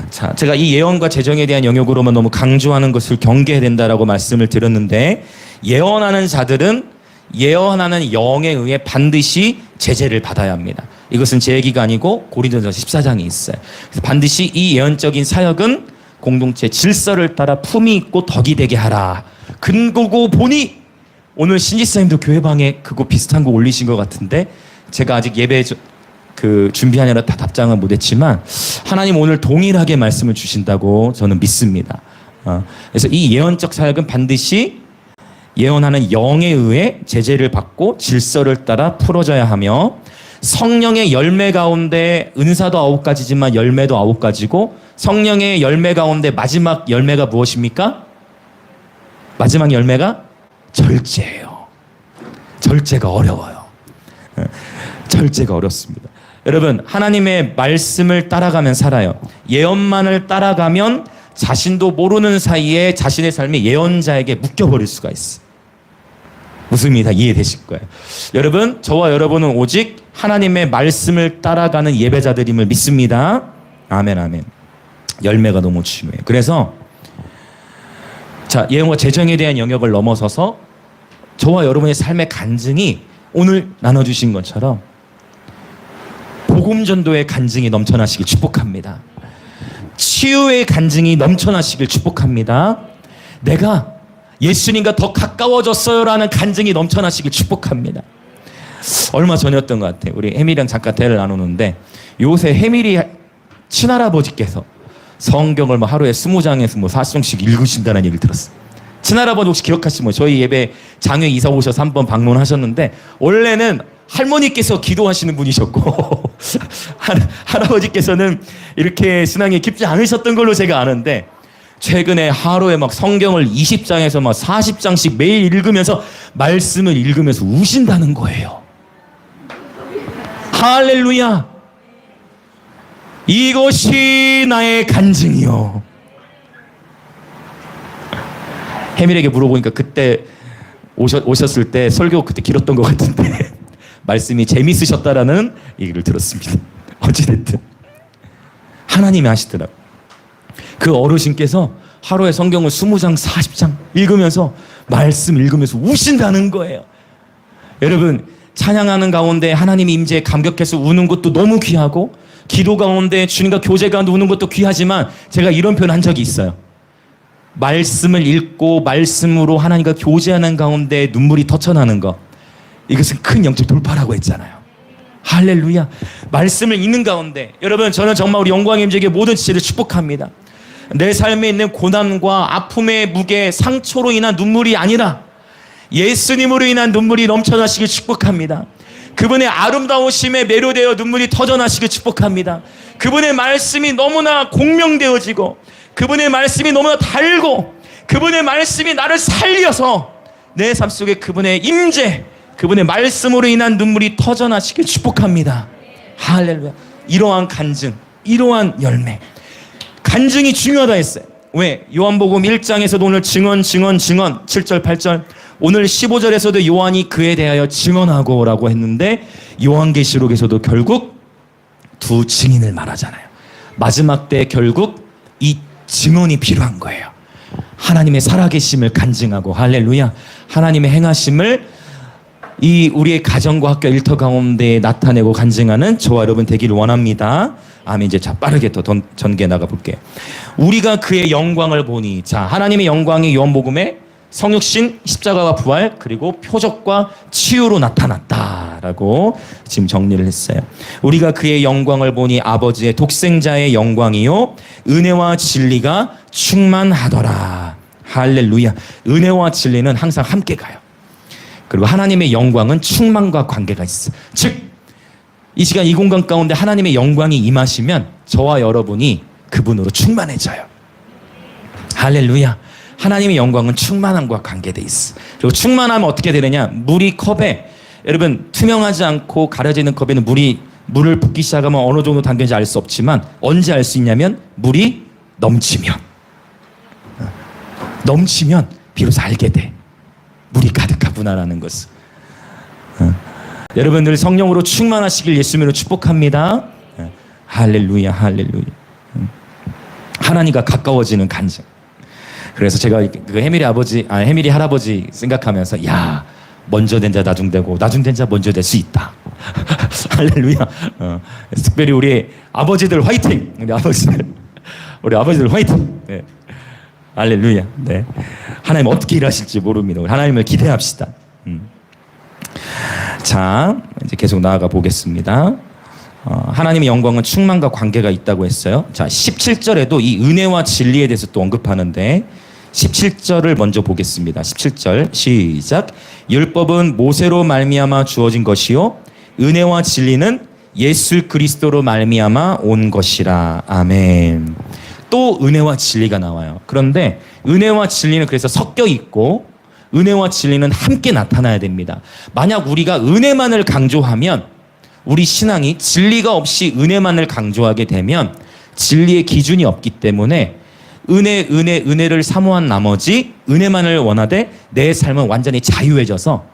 자, 제가 이 예언과 재정에 대한 영역으로만 너무 강조하는 것을 경계해야 된다라고 말씀을 드렸는데, 예언하는 자들은 예언하는 영에 의해 반드시 제재를 받아야 합니다. 이것은 제 얘기가 아니고 고린도전서 14장에 있어요. 그래서 반드시 이 예언적인 사역은 공동체 질서를 따라 품위 있고 덕이 되게 하라. 근거고 보니 오늘 신지사님도 교회방에 그거 비슷한 거 올리신 것 같은데, 제가 아직 예배 준비하느라 다 답장을 못했지만 하나님 오늘 동일하게 말씀을 주신다고 저는 믿습니다. 그래서 이 예언적 사역은 반드시 예언하는 영에 의해 제재를 받고 질서를 따라 풀어져야 하며, 성령의 열매 가운데 은사도 9가지지만 열매도 9가지고, 성령의 열매 가운데 마지막 열매가 무엇입니까? 마지막 열매가 절제예요. 절제가 어려워요. 절제가 어렵습니다. 여러분, 하나님의 말씀을 따라가면 살아요. 예언만을 따라가면 자신도 모르는 사이에 자신의 삶이 예언자에게 묶여버릴 수가 있어. 무슨 의미 다 이해되실 거예요. 여러분, 저와 여러분은 오직 하나님의 말씀을 따라가는 예배자들임을 믿습니다. 아멘, 아멘. 열매가 너무 중요해요. 그래서 자, 예언과 재정에 대한 영역을 넘어서서 저와 여러분의 삶의 간증이 오늘 나눠주신 것처럼 복음 전도의 간증이 넘쳐나시길 축복합니다. 치유의 간증이 넘쳐나시길 축복합니다. 내가 예수님과 더 가까워졌어요라는 간증이 넘쳐나시길 축복합니다. 얼마 전이었던 것 같아요. 우리 혜밀이랑 잠깐 대화를 나누는데, 요새 혜밀이 친할아버지께서 성경을 하루에 20장에서 40장씩 읽으신다는 얘기를 들었어요. 친할아버지 혹시 기억하시면 저희 예배 장회 이사 오셔서 한번 방문하셨는데, 원래는 할머니께서 기도하시는 분이셨고 할아버지께서는 이렇게 신앙이 깊지 않으셨던 걸로 제가 아는데, 최근에 하루에 성경을 20장에서 40장씩 매일 읽으면서 말씀을 읽으면서 우신다는 거예요. 할렐루야. 이것이 나의 간증이요. 혜밀에게 물어보니까 그때 오셨을 때 설교 그때 길었던 것 같은데 말씀이 재밌으셨다라는 얘기를 들었습니다. 어찌됐든 하나님이 하시더라고요. 그 어르신께서 하루에 성경을 20장, 40장 읽으면서 말씀 읽으면서 우신다는 거예요. 여러분, 찬양하는 가운데 하나님의 임재에 감격해서 우는 것도 너무 귀하고, 기도 가운데 주님과 교제 가운데 우는 것도 귀하지만, 제가 이런 표현 한 적이 있어요. 말씀을 읽고 말씀으로 하나님과 교제하는 가운데 눈물이 터쳐나는 것, 이것은 큰 영적 돌파라고 했잖아요. 할렐루야. 말씀을 읽는 가운데, 여러분, 저는 정말 우리 영광의 임재에게 모든 지체를 축복합니다. 내 삶에 있는 고난과 아픔의 무게, 상처로 인한 눈물이 아니라 예수님으로 인한 눈물이 넘쳐나시길 축복합니다. 그분의 아름다우심에 매료되어 눈물이 터져나시길 축복합니다. 그분의 말씀이 너무나 공명되어지고, 그분의 말씀이 너무나 달고, 그분의 말씀이 나를 살려서 내 삶 속에 그분의 임재, 그분의 말씀으로 인한 눈물이 터져나시길 축복합니다. 할렐루야. 이러한 간증, 이러한 열매, 간증이 중요하다 했어요. 왜? 요한복음 1장에서도 오늘 증언 7절 8절, 오늘 15절에서도 요한이 그에 대하여 증언하고 라고 했는데, 요한계시록에서도 결국 두 증인을 말하잖아요. 마지막 때 결국 이 증언이 필요한 거예요. 하나님의 살아계심을 간증하고, 할렐루야, 하나님의 행하심을 이 우리의 가정과 학교 일터 가운데 나타내고 간증하는 저와 여러분 되기를 원합니다. 아멘. 이제 자, 빠르게 더 전개 나가 볼게요. 우리가 그의 영광을 보니, 자, 하나님의 영광이 요한복음에 성육신, 십자가와 부활, 그리고 표적과 치유로 나타났다라고 지금 정리를 했어요. 우리가 그의 영광을 보니 아버지의 독생자의 영광이요 은혜와 진리가 충만하더라. 할렐루야. 은혜와 진리는 항상 함께 가요. 그리고 하나님의 영광은 충만과 관계가 있어. 즉, 이 시간 이 공간 가운데 하나님의 영광이 임하시면 저와 여러분이 그분으로 충만해져요. 할렐루야. 하나님의 영광은 충만함과 관계돼 있어. 그리고 충만하면 어떻게 되느냐? 물이 컵에, 여러분, 투명하지 않고 가려지는 컵에는 물을 붓기 시작하면 어느 정도 담겼는지 알 수 없지만, 언제 알 수 있냐면 물이 넘치면 비로소 알게 돼. 물이 가득하구나라는 것을. 여러분들 성령으로 충만하시길 예수님으로 축복합니다. 할렐루야, 할렐루야. 하나님과 가까워지는 간증. 그래서 제가 그 해밀이 할아버지 생각하면서, 야, 먼저 된 자 나중되고 나중된 자 먼저 될 수 있다. 할렐루야. 특별히 우리 아버지들 화이팅. 우리 아버지들 화이팅. 네. 할렐루야. 네. 하나님 어떻게 일하실지 모릅니다. 우리 하나님을 기대합시다. 자, 이제 계속 나아가 보겠습니다. 하나님의 영광은 충만과 관계가 있다고 했어요. 자, 17절에도 이 은혜와 진리에 대해서 또 언급하는데 17절을 먼저 보겠습니다. 17절 시작. 율법은 모세로 말미암아 주어진 것이요 은혜와 진리는 예수 그리스도로 말미암아 온 것이라. 아멘. 또 은혜와 진리가 나와요. 그런데 은혜와 진리는 그래서 섞여 있고 은혜와 진리는 함께 나타나야 됩니다. 만약 우리가 은혜만을 강조하면 우리 신앙이 진리가 없이 은혜만을 강조하게 되면 진리의 기준이 없기 때문에 은혜를 사모한 나머지 은혜만을 원하되 내 삶은 완전히 자유해져서,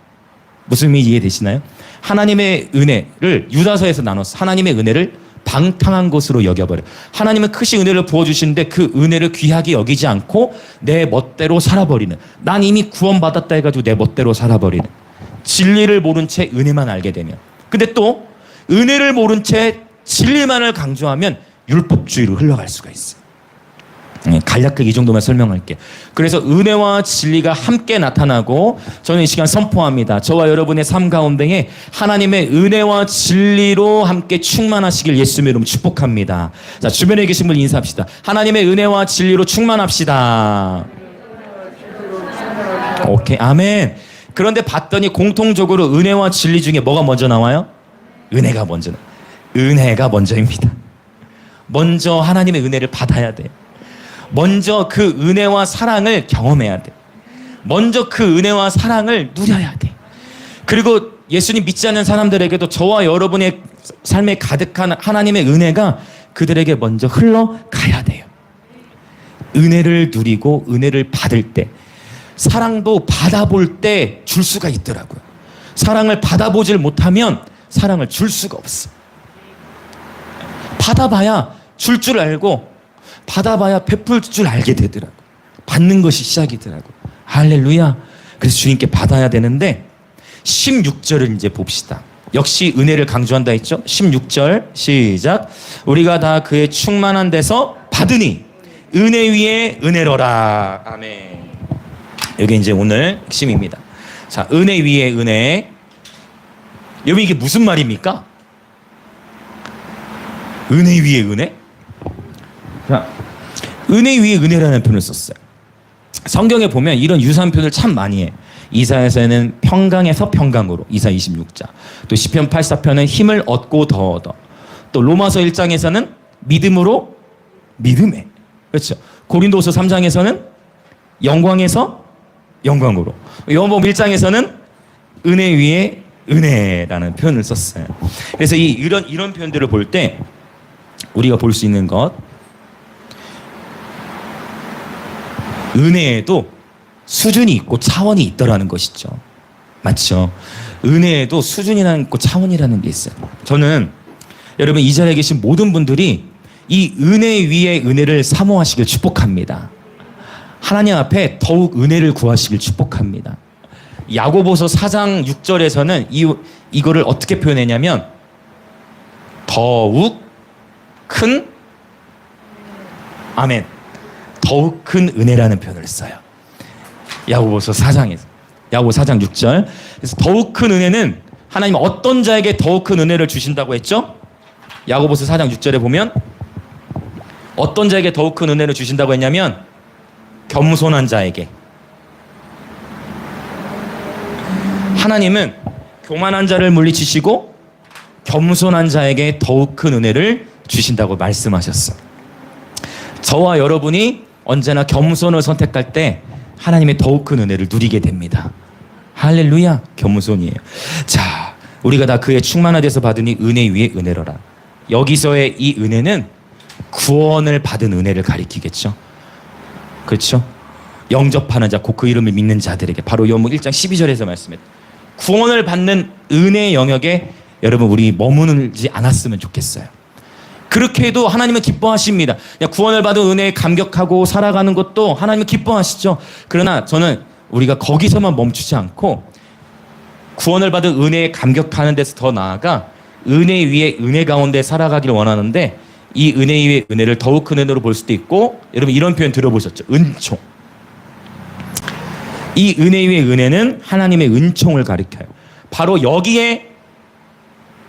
무슨 의미 이해되시나요? 하나님의 은혜를 유다서에서 나눴어. 하나님의 은혜를 방탕한 것으로 여겨버려. 하나님은 크신 은혜를 부어주시는데 그 은혜를 귀하게 여기지 않고 내 멋대로 살아버리는, 난 이미 구원받았다 해가지고 내 멋대로 살아버리는, 진리를 모른 채 은혜만 알게 되면. 근데 또 은혜를 모른 채 진리만을 강조하면 율법주의로 흘러갈 수가 있어요. 간략하게 이 정도만 설명할게요. 그래서 은혜와 진리가 함께 나타나고 저는 이 시간 선포합니다. 저와 여러분의 삶 가운데에 하나님의 은혜와 진리로 함께 충만하시길 예수님의 이름으로 축복합니다. 자, 주변에 계신 분 인사합시다. 하나님의 은혜와 진리로 충만합시다. 오케이, 아멘. 그런데 봤더니 공통적으로 은혜와 진리 중에 뭐가 먼저 나와요? 은혜가 먼저입니다. 먼저 하나님의 은혜를 받아야 돼요. 먼저 그 은혜와 사랑을 경험해야 돼. 먼저 그 은혜와 사랑을 누려야 돼. 그리고 예수님 믿지 않는 사람들에게도 저와 여러분의 삶에 가득한 하나님의 은혜가 그들에게 먼저 흘러가야 돼요. 은혜를 누리고 은혜를 받을 때, 사랑도 받아볼 때 줄 수가 있더라고요. 사랑을 받아보질 못하면 사랑을 줄 수가 없어. 받아봐야 줄 줄 알고 받아봐야 베풀 줄 알게 되더라고. 받는 것이 시작이더라고. 할렐루야. 그래서 주님께 받아야 되는데 16절을 이제 봅시다. 역시 은혜를 강조한다 했죠. 16절 시작. 우리가 다 그의 충만한 데서 받으니 은혜 위에 은혜로라. 아멘. 여기 이제 오늘 핵심입니다. 자, 은혜 위에 은혜. 여러분 이게 무슨 말입니까? 은혜 위에 은혜? 자, 은혜 위에 은혜라는 표현을 썼어요. 성경에 보면 이런 유사한 표현을 참 많이 해. 이사야서에는 평강에서 평강으로, 이사 26장. 또 시편 84편은 힘을 얻고 더 얻어. 또 로마서 1장에서는 믿음으로 믿음에. 그렇죠. 고린도서 3장에서는 영광에서 영광으로. 요한복음 1장에서는 은혜 위에 은혜라는 표현을 썼어요. 그래서 이런 표현들을 볼 때 우리가 볼 수 있는 것, 은혜에도 수준이 있고 차원이 있더라는 것이죠. 맞죠? 은혜에도 수준이라는 있고 차원이라는 게 있어요. 저는 여러분 이 자리에 계신 모든 분들이 이 은혜 위에 은혜를 사모하시길 축복합니다. 하나님 앞에 더욱 은혜를 구하시길 축복합니다. 야고보서 4장 6절에서는 이거를 어떻게 표현했냐면 더욱 큰, 아멘, 더욱 큰 은혜라는 표현을 써요. 야고보서 4장에서. 야고보 4장 6절. 그래서 더욱 큰 은혜는 하나님 어떤 자에게 더욱 큰 은혜를 주신다고 했죠? 야고보서 4장 6절에 보면 어떤 자에게 더욱 큰 은혜를 주신다고 했냐면 겸손한 자에게. 하나님은 교만한 자를 물리치시고 겸손한 자에게 더욱 큰 은혜를 주신다고 말씀하셨어. 저와 여러분이 언제나 겸손을 선택할 때 하나님의 더욱 큰 은혜를 누리게 됩니다. 할렐루야. 겸손이에요. 자, 우리가 다 그의 충만한 데서 받으니 은혜 위에 은혜로라. 여기서의 이 은혜는 구원을 받은 은혜를 가리키겠죠. 그렇죠? 영접하는 자, 곧 그 이름을 믿는 자들에게, 바로 요한복음 1장 12절에서 말씀했 구원을 받는 은혜의 영역에 여러분 우리 머무르지 않았으면 좋겠어요. 그렇게 해도 하나님은 기뻐하십니다. 그냥 구원을 받은 은혜에 감격하고 살아가는 것도 하나님은 기뻐하시죠. 그러나 저는 우리가 거기서만 멈추지 않고 구원을 받은 은혜에 감격하는 데서 더 나아가 은혜 위에 은혜 가운데 살아가기를 원하는데, 이 은혜 위에 은혜를 더욱 큰 은혜로 볼 수도 있고, 여러분 이런 표현 들어보셨죠? 은총. 이 은혜 위에 은혜는 하나님의 은총을 가리켜요. 바로 여기에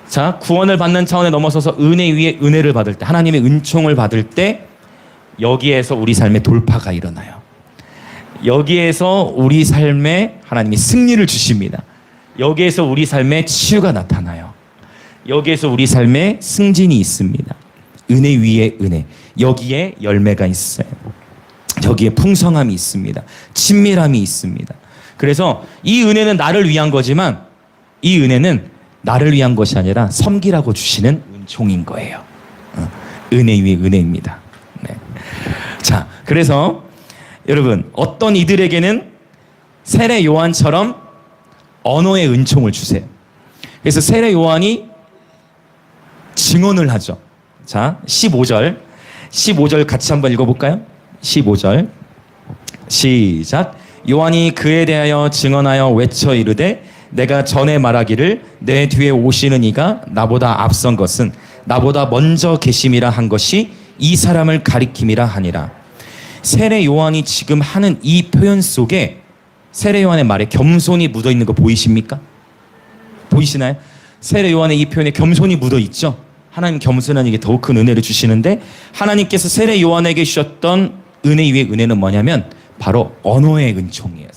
자, 구원을 받는 차원에 넘어서서 은혜 위에 은혜를 받을 때, 하나님의 은총을 받을 때 여기에서 우리 삶에 돌파가 일어나요. 여기에서 우리 삶에 하나님이 승리를 주십니다. 여기에서 우리 삶에 치유가 나타나요. 여기에서 우리 삶에 승진이 있습니다. 은혜 위에 은혜. 여기에 열매가 있어요. 여기에 풍성함이 있습니다. 친밀함이 있습니다. 그래서 이 은혜는 나를 위한 거지만 이 은혜는 나를 위한 것이 아니라 섬기라고 주시는 은총인 거예요. 은혜 위에 은혜입니다. 네. 자, 그래서 여러분 어떤 이들에게는 세례 요한처럼 언어의 은총을 주세요. 그래서 세례 요한이 증언을 하죠. 자, 15절 같이 한번 읽어볼까요? 15절 시작. 요한이 그에 대하여 증언하여 외쳐 이르되 내가 전에 말하기를 내 뒤에 오시는 이가 나보다 앞선 것은 나보다 먼저 계심이라 한 것이 이 사람을 가리킴이라 하니라. 세례 요한이 지금 하는 이 표현 속에 세례 요한의 말에 겸손이 묻어 있는 거 보이십니까? 보이시나요? 세례 요한의 이 표현에 겸손이 묻어 있죠. 하나님 겸손한 이게 더욱 큰 은혜를 주시는데, 하나님께서 세례 요한에게 주셨던 은혜 위에 은혜는 뭐냐면 바로 언어의 은총이에요.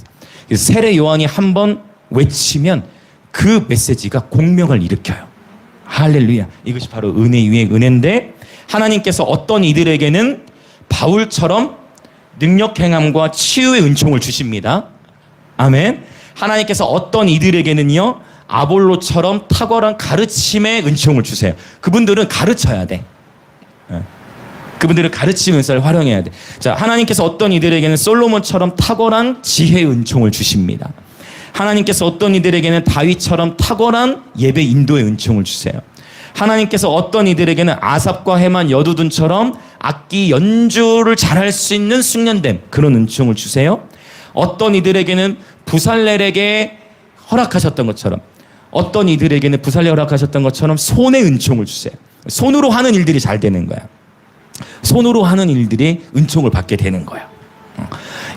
그래서 세례 요한이 한번 외치면 그 메시지가 공명을 일으켜요. 할렐루야. 이것이 바로 은혜 위에 은혜인데, 하나님께서 어떤 이들에게는 바울처럼 능력 행함과 치유의 은총을 주십니다. 아멘. 하나님께서 어떤 이들에게는요 아볼로처럼 탁월한 가르침의 은총을 주세요. 그분들은 가르쳐야 돼. 그분들은 가르침 은사를 활용해야 돼. 자, 하나님께서 어떤 이들에게는 솔로몬처럼 탁월한 지혜의 은총을 주십니다. 하나님께서 어떤 이들에게는 다윗처럼 탁월한 예배 인도의 은총을 주세요. 하나님께서 어떤 이들에게는 아삽과 헤만 여두둔처럼 악기 연주를 잘할 수 있는 숙련됨, 그런 은총을 주세요. 어떤 이들에게는 부살렐에게 허락하셨던 것처럼, 어떤 이들에게는 부살렐 허락하셨던 것처럼 손의 은총을 주세요. 손으로 하는 일들이 잘 되는 거야. 손으로 하는 일들이 은총을 받게 되는 거야.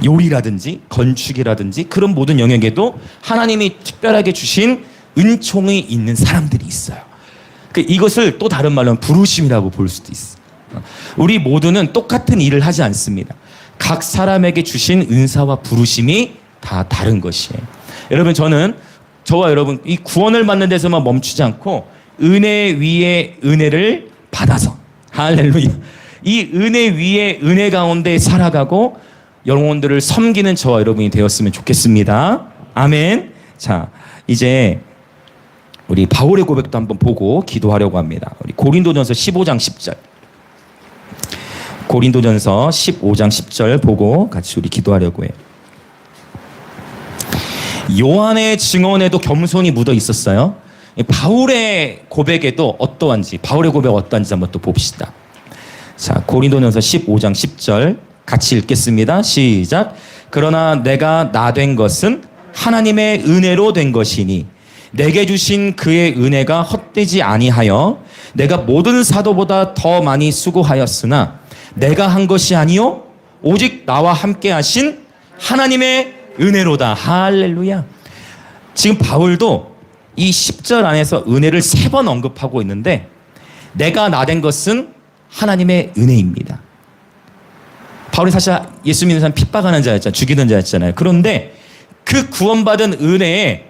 요리라든지 건축이라든지 그런 모든 영역에도 하나님이 특별하게 주신 은총이 있는 사람들이 있어요. 이것을 또 다른 말로 부르심이라고 볼 수도 있어. 우리 모두는 똑같은 일을 하지 않습니다. 각 사람에게 주신 은사와 부르심이 다 다른 것이에요. 여러분, 저와 여러분 이 구원을 받는 데서만 멈추지 않고 은혜 위에 은혜를 받아서, 할렐루야, 이 은혜 위에 은혜 가운데 살아가고 영혼들을 섬기는 저와 여러분이 되었으면 좋겠습니다. 아멘. 자, 이제 우리 바울의 고백도 한번 보고 기도하려고 합니다. 우리 고린도전서 15장 10절. 고린도전서 15장 10절 보고 같이 우리 기도하려고 해요. 요한의 증언에도 겸손이 묻어 있었어요. 바울의 고백에도 어떠한지, 바울의 고백 어떠한지 한번 또 봅시다. 자, 고린도전서 15장 10절 같이 읽겠습니다. 시작. 그러나 내가 나 된 것은 하나님의 은혜로 된 것이니 내게 주신 그의 은혜가 헛되지 아니하여 내가 모든 사도보다 더 많이 수고하였으나 내가 한 것이 아니요 오직 나와 함께 하신 하나님의 은혜로다. 할렐루야. 지금 바울도 이 10절 안에서 은혜를 3번 언급하고 있는데, 내가 나 된 것은 하나님의 은혜입니다. 바울이 사실 예수 믿는 사람 핍박하는 자였잖아요. 죽이던 자였잖아요. 그런데 그 구원받은 은혜에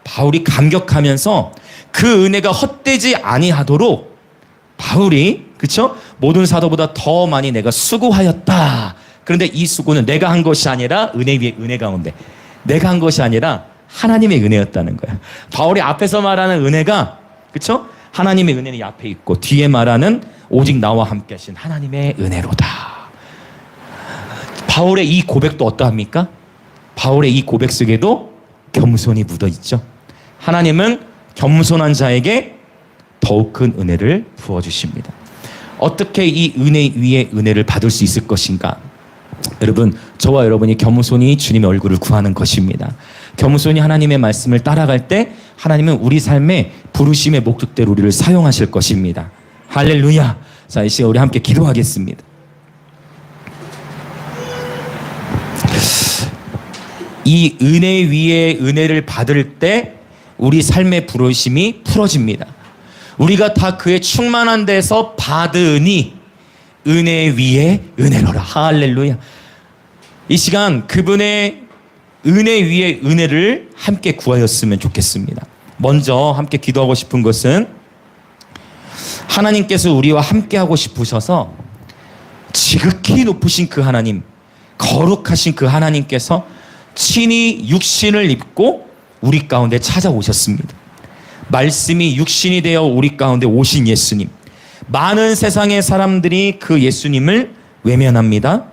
바울이 감격하면서 그 은혜가 헛되지 아니하도록 바울이, 그렇죠? 모든 사도보다 더 많이 내가 수고하였다. 그런데 이 수고는 내가 한 것이 아니라 은혜 위에 은혜 가운데, 내가 한 것이 아니라 하나님의 은혜였다는 거야. 바울이 앞에서 말하는 은혜가, 그렇죠? 하나님의 은혜는 앞에 있고 뒤에 말하는 오직 나와 함께 하신 하나님의 은혜로다. 바울의 이 고백도 어떠합니까? 바울의 이 고백 속에도 겸손이 묻어 있죠. 하나님은 겸손한 자에게 더욱 큰 은혜를 부어주십니다. 어떻게 이 은혜 위에 은혜를 받을 수 있을 것인가? 여러분, 저와 여러분이 겸손히 주님의 얼굴을 구하는 것입니다. 겸손히 하나님의 말씀을 따라갈 때 하나님은 우리 삶의 부르심의 목적대로 우리를 사용하실 것입니다. 할렐루야. 자, 이 시간 우리 함께 기도하겠습니다. 이 은혜 위에 은혜를 받을 때 우리 삶의 부르심이 풀어집니다. 우리가 다 그의 충만한 데서 받으니 은혜 위에 은혜로라. 할렐루야. 이 시간 그분의 은혜 위에 은혜를 함께 구하였으면 좋겠습니다. 먼저 함께 기도하고 싶은 것은 하나님께서 우리와 함께 하고 싶으셔서 지극히 높으신 그 하나님, 거룩하신 그 하나님께서 친히 육신을 입고 우리 가운데 찾아오셨습니다. 말씀이 육신이 되어 우리 가운데 오신 예수님. 많은 세상의 사람들이 그 예수님을 외면합니다.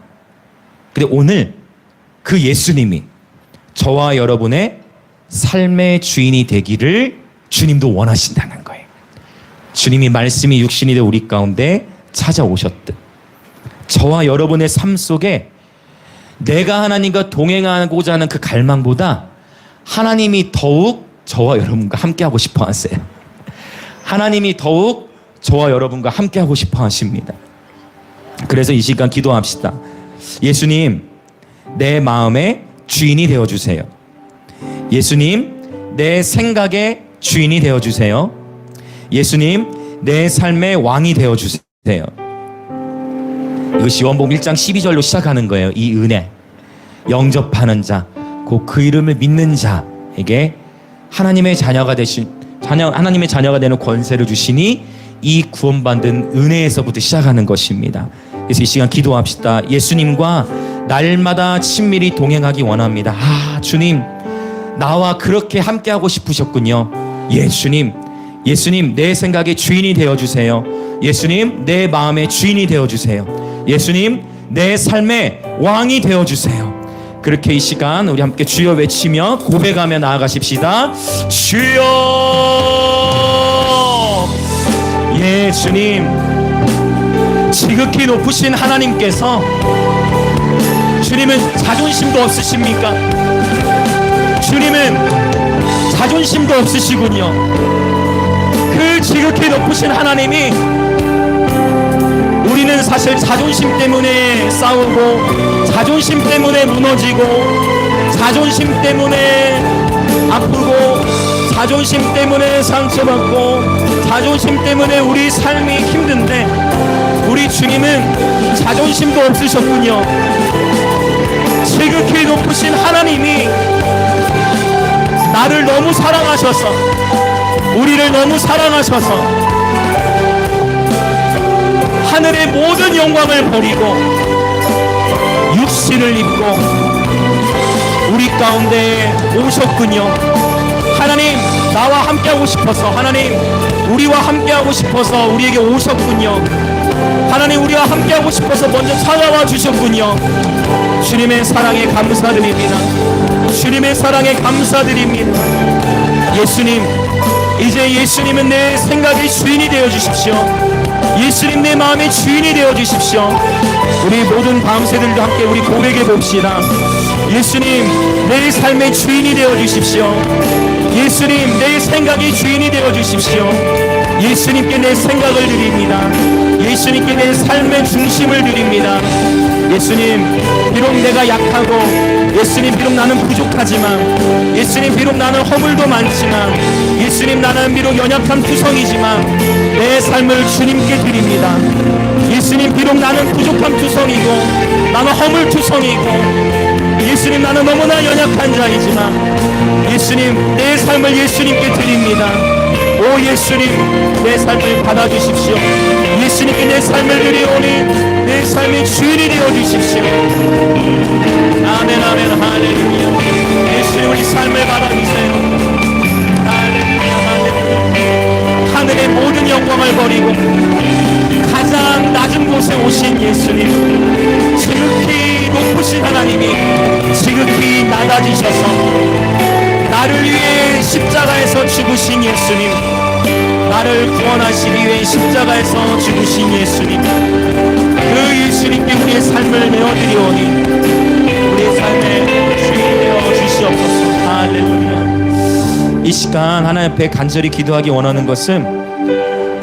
근데 오늘 그 예수님이 저와 여러분의 삶의 주인이 되기를 주님도 원하신다는 거예요. 주님이 말씀이 육신이 되어 우리 가운데 찾아오셨듯 저와 여러분의 삶 속에 내가 하나님과 동행하고자 하는 그 갈망보다 하나님이 더욱 저와 여러분과 함께하고 싶어 하세요. 하나님이 더욱 저와 여러분과 함께하고 싶어 하십니다. 그래서 이 시간 기도합시다. 예수님, 내 마음의 주인이 되어주세요. 예수님, 내 생각의 주인이 되어주세요. 예수님, 내 삶의 왕이 되어주세요. 이것이 요한복음 1장 12절로 시작하는 거예요. 이 은혜, 영접하는 자, 곧 그 이름을 믿는 자에게 하나님의 자녀가 되는 권세를 주시니 이 구원받은 은혜에서부터 시작하는 것입니다. 그래서 이 시간 기도합시다. 예수님과 날마다 친밀히 동행하기 원합니다. 주님, 나와 그렇게 함께하고 싶으셨군요. 예수님, 내 생각의 주인이 되어주세요. 예수님, 내 마음의 주인이 되어주세요. 예수님, 내 삶의 왕이 되어주세요. 그렇게 이 시간 우리 함께 주여 외치며 고백하며 나아가십시다. 주여! 예, 주님, 지극히 높으신 하나님께서 주님은 자존심도 없으십니까? 주님은 자존심도 없으시군요. 그 지극히 높으신 하나님이 우리는 사실 자존심 때문에 싸우고 자존심 때문에 무너지고 자존심 때문에 아프고 자존심 때문에 상처받고 자존심 때문에 우리 삶이 힘든데 우리 주님은 자존심도 없으셨군요. 지극히 높으신 하나님이 나를 너무 사랑하셔서 우리를 너무 사랑하셔서 하늘의 모든 영광을 버리고 육신을 입고 우리 가운데 오셨군요. 하나님, 나와 함께하고 싶어서 하나님, 우리와 함께하고 싶어서 우리에게 오셨군요. 하나님, 우리와 함께하고 싶어서 먼저 찾아와 주셨군요. 주님의 사랑에 감사드립니다. 주님의 사랑에 감사드립니다. 예수님, 이제 예수님은 내 생각의 주인이 되어 주십시오. 예수님, 내 마음의 주인이 되어 주십시오. 우리 모든 밤새들도 함께 우리 고백해 봅시다. 예수님, 내 삶의 주인이 되어 주십시오. 예수님, 내 생각의 주인이 되어 주십시오. 예수님께 내 생각을 드립니다. 예수님께 내 삶의 중심을 드립니다. 예수님, 비록 내가 약하고 예수님, 비록 나는 부족하지만 예수님, 비록 나는 허물도 많지만 예수님, 나는 비록 연약한 투성이지만 내 삶을 주님께 드립니다. 예수님, 비록 나는 부족한 투성이고 나는 허물투성이고 예수님, 나는 너무나 연약한 자이지만 예수님, 내 삶을 예수님께 드립니다. 오 예수님, 내 삶을 받아주십시오. 예수님께 내 삶을 드리오니 내 삶의 주인이 되어주십시오. 아멘, 아멘, 할렐루야. 예수님, 우리 삶을 받아주세요. 할렐루야, 할렐루야. 하늘의 모든 영광을 버리고 가장 낮은 곳에 오신 예수님, 지극히 높으신 하나님이 지극히 낮아지셔서 나를 위해 십자가에서 죽으신 예수님, 나를 구원하시기 위해 십자가에서 죽으신 예수님, 그 예수님께 우리의 삶을 내어드리오니 우리의 삶의 주인 되어 주시옵소서. 할렐루야. 이 시간 하나님 앞에 간절히 기도하기 원하는 것은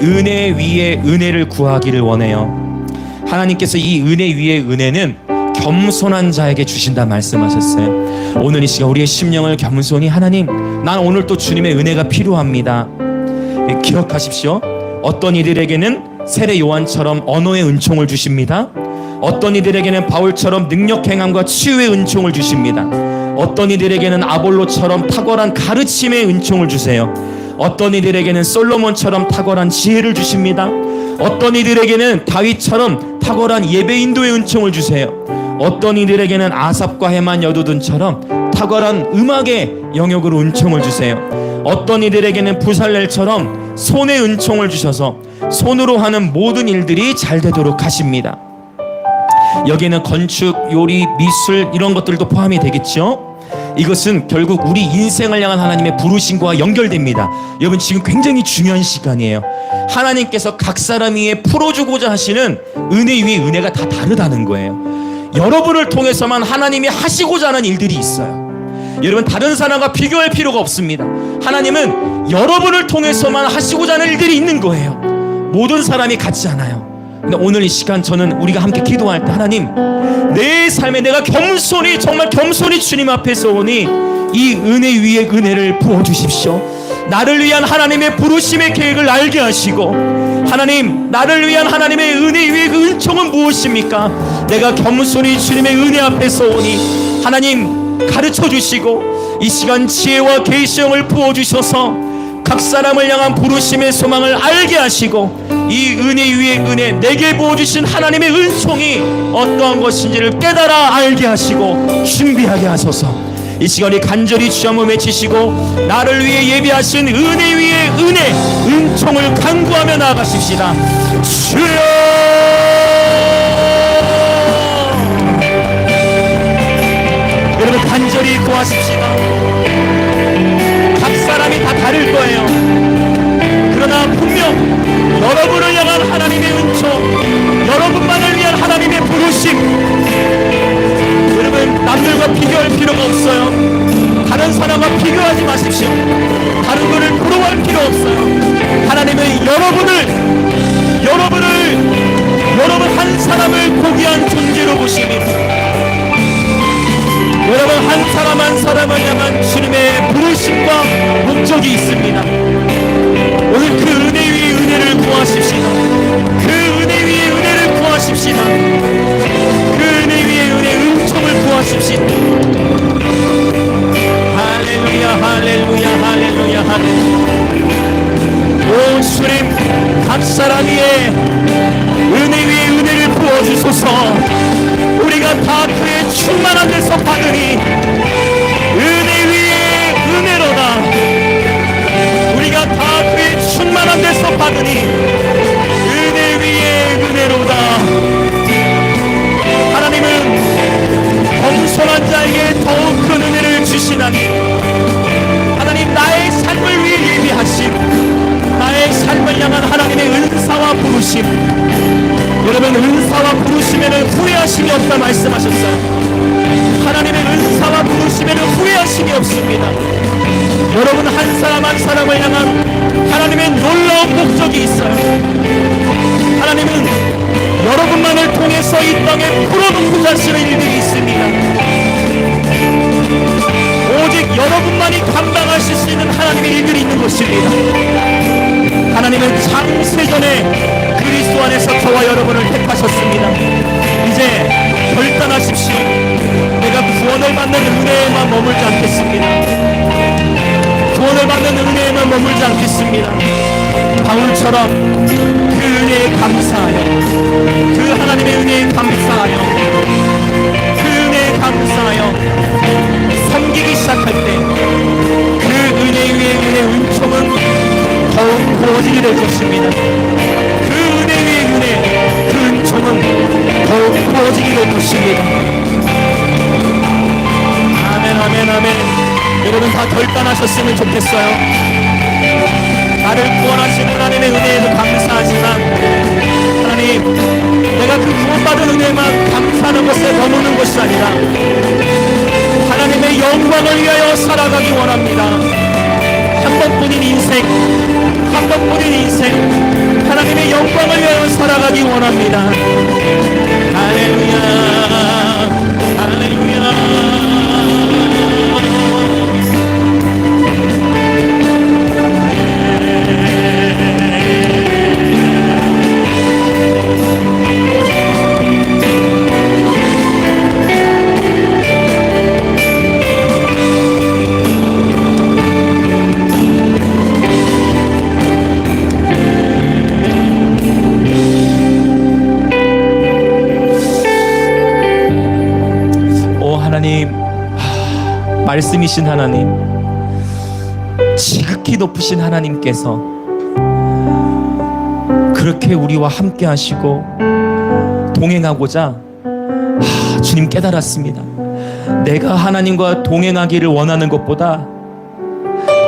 은혜 위에 은혜를 구하기를 원해요. 하나님께서 이 은혜 위에 은혜는 겸손한 자에게 주신다 말씀하셨어요. 오늘 이 시간 우리의 심령을 겸손히, 하나님, 난 오늘 또 주님의 은혜가 필요합니다. 기억하십시오. 어떤 이들에게는 세례 요한처럼 언어의 은총을 주십니다. 어떤 이들에게는 바울처럼 능력 행함과 치유의 은총을 주십니다. 어떤 이들에게는 아볼로처럼 탁월한 가르침의 은총을 주세요. 어떤 이들에게는 솔로몬처럼 탁월한 지혜를 주십니다. 어떤 이들에게는 다윗처럼 탁월한 예배 인도의 은총을 주세요. 어떤 이들에게는 아삽과 헤만 여두둔처럼 탁월한 음악의 영역으로 은총을 주세요. 어떤 이들에게는 부살렐처럼 손의 은총을 주셔서 손으로 하는 모든 일들이 잘 되도록 하십니다. 여기에는 건축, 요리, 미술 이런 것들도 포함이 되겠죠. 이것은 결국 우리 인생을 향한 하나님의 부르심과 연결됩니다. 여러분, 지금 굉장히 중요한 시간이에요. 하나님께서 각 사람 위에 풀어주고자 하시는 은혜 위에 은혜가 다 다르다는 거예요. 여러분을 통해서만 하나님이 하시고자 하는 일들이 있어요. 여러분, 다른 사람과 비교할 필요가 없습니다. 하나님은 여러분을 통해서만 하시고자 하는 일들이 있는 거예요. 모든 사람이 같지 않아요. 근데 오늘 이 시간 우리가 함께 기도할 때, 하나님, 내 삶에 내가 겸손히, 정말 겸손히 주님 앞에서 오니 이 은혜 위에 은혜를 부어주십시오. 나를 위한 하나님의 부르심의 계획을 알게 하시고, 하나님, 나를 위한 하나님의 은혜 위에 그 은총은 무엇입니까? 내가 겸손히 주님의 은혜 앞에서 오니 하나님 가르쳐 주시고 이 시간 지혜와 계시형을 부어주셔서 각 사람을 향한 부르심의 소망을 알게 하시고, 이 은혜 위에 은혜, 내게 부어주신 하나님의 은총이 어떠한 것인지를 깨달아 알게 하시고 준비하게 하소서. 이 시간에 간절히 주 한번 외치시고, 나를 위해 예비하신 은혜 위에 은혜, 은총을 간구하며 나아가십시다. 주여! 여러분, 간절히 구하십시다. 각 사람이 다 다를 거예요. 그러나 분명 여러분을 향한 하나님의 은총, 여러분만을 위한 하나님의 부르심, 여러분, 남들과 비교할 필요가 없어요. 다른 사람과 비교하지 마십시오. 다른 분을 부러워할 필요 없어요. 하나님은 여러분 한 사람을 고귀한 존재로 보십니다. 여러분 한 사람 한 사람을 향한 주님의 부르심과 목적이 있습니다. 오늘 그 은혜 위에 은혜를 구하십시다. 그 은혜 위에 은혜를 구하십시다. 그 은혜 위에 은혜, 은총을 구하십시다. 할렐루야, 할렐루야, 할렐루야, 할렐루야. 오 주님, 각 사람 위에 은혜 위에 은혜를 부어주소서. 우리가 다 그의 충만한 데서 받으니 은혜 위에 은혜로다. 우리가 다 그의 충만한 데서 받으니 은혜 위에 은혜로다. 하나님은 겸손한 자에게 더욱 큰 은혜를 주시나니, 하나님, 나의 삶을 위해 예비하심, 나의 삶을 향한 하나님의 은사와 부르심. 여러분, 은사와 부르심에는 후회하심이 없다 말씀하셨어요. 하나님의 은사와 부르심에는 후회하심이 없습니다. 여러분 한 사람 한 사람을 향한 하나님의 놀라운 목적이 있어요. 하나님은 여러분만을 통해서 이 땅에 풀어놓고자 하시는 일들이 있습니다. 오직 여러분만이 감당하실 수 있는 하나님의 일들이 있는 것입니다. 하나님은 창세전에 그리스도 안에서 저와 여러분을 택하셨습니다. 이제 결단하십시오. 내가 구원을 받는 은혜에만 머물지 않겠습니다. 구원을 받는 은혜에만 머물지 않겠습니다. 바울처럼 그 은혜에 감사하여, 그 하나님의 은혜에 감사하여, 그 은혜에 감사하여 섬기기 시작할 때 그 은혜 위에 은혜, 은총은 더욱 부어지게 될 것입니다. 그 은혜 위에 은혜, 그 은총은 더욱 부어지게 될 것입니다. 아멘, 아멘, 아멘. 여러분 다 결단하셨으면 좋겠어요. 나를 구원하신 하나님의 은혜에도 감사하지만 하나님, 내가 그 구원받은 은혜만 감사하는 것에 머무는 것이 아니라 하나님의 영광을 위하여 살아가기 원합니다. 한 번뿐인 인생, 한 번뿐인 인생, 하나님의 영광을 위하여 살아가기 원합니다. 할렐루야, 할렐루야. 하나님, 말씀이신 하나님, 지극히 높으신 하나님께서 그렇게 우리와 함께 하시고 동행하고자 주님 깨달았습니다. 내가 하나님과 동행하기를 원하는 것보다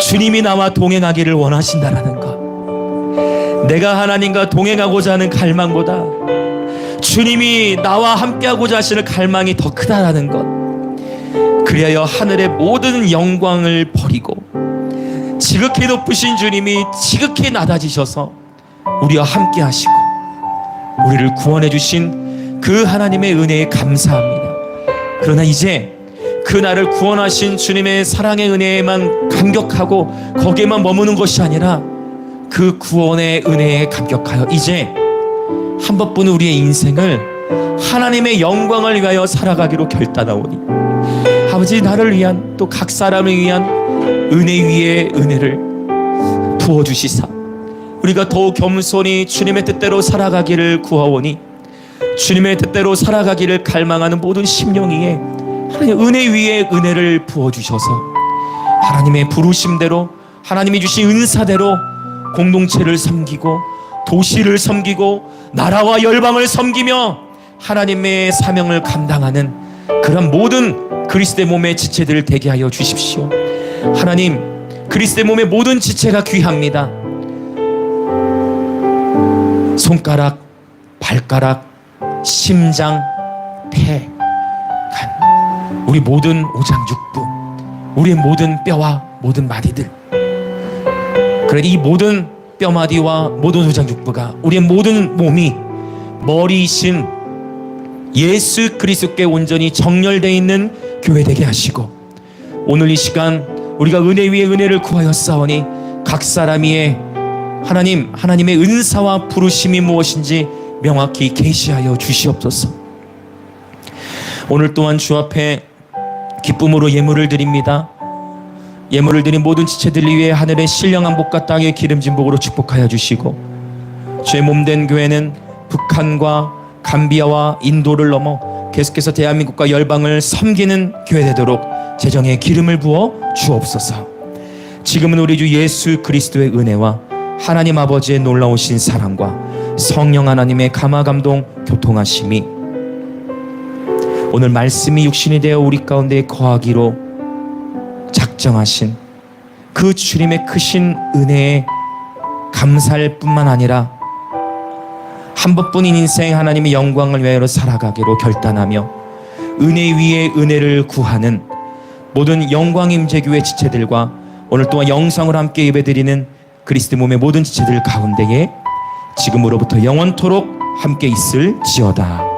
주님이 나와 동행하기를 원하신다라는 것, 내가 하나님과 동행하고자 하는 갈망보다 주님이 나와 함께하고자 하시는 갈망이 더 크다라는 것, 그리하여 하늘의 모든 영광을 버리고 지극히 높으신 주님이 지극히 낮아지셔서 우리와 함께 하시고 우리를 구원해 주신 그 하나님의 은혜에 감사합니다. 그러나 이제 그 나를 구원하신 주님의 사랑의 은혜에만 감격하고 거기에만 머무는 것이 아니라 그 구원의 은혜에 감격하여 이제 한 번뿐 우리의 인생을 하나님의 영광을 위하여 살아가기로 결단하오니 아버지, 나를 위한 또 각 사람을 위한 은혜 위에 은혜를 부어주시사 우리가 더욱 겸손히 주님의 뜻대로 살아가기를 구하오니 주님의 뜻대로 살아가기를 갈망하는 모든 심령 위에 하나님 은혜 위에 은혜를 부어주셔서 하나님의 부르심대로 하나님이 주신 은사대로 공동체를 섬기고 도시를 섬기고 나라와 열방을 섬기며 하나님의 사명을 감당하는 그런 모든 그리스도의 몸의 지체들을 되게 하여 주십시오. 하나님, 그리스도의 몸의 모든 지체가 귀합니다. 손가락, 발가락, 심장, 폐, 간, 우리 모든 오장육부, 우리의 모든 뼈와 모든 마디들, 그래 이 모든 뼈마디와 모든 오장육부가 우리의 모든 몸이 머리이신 예수 그리스도께 온전히 정렬되어 있는 교회 되게 하시고 오늘 이 시간 우리가 은혜 위에 은혜를 구하여 싸우니 각 사람의 하나님의 은사와 부르심이 무엇인지 명확히 계시하여 주시옵소서. 오늘 또한 주 앞에 기쁨으로 예물을 드립니다. 예물을 드린 모든 지체들 위해 하늘의 신령한 복과 땅의 기름진 복으로 축복하여 주시고 주의 몸된 교회는 북한과 감비아와 인도를 넘어 계속해서 대한민국과 열방을 섬기는 교회 되도록 재정에 기름을 부어 주옵소서. 지금은 우리 주 예수 그리스도의 은혜와 하나님 아버지의 놀라우신 사랑과 성령 하나님의 감화감동 교통하심이 오늘 말씀이 육신이 되어 우리 가운데 거하기로 작정하신 그 주님의 크신 은혜에 감사할 뿐만 아니라 한 번뿐인 인생 하나님의 영광을 위하여 살아가기로 결단하며 은혜 위에 은혜를 구하는 모든 영광 임재교회 지체들과 오늘 또한 영상으로 함께 예배드리는 그리스도 몸의 모든 지체들 가운데에 지금으로부터 영원토록 함께 있을지어다.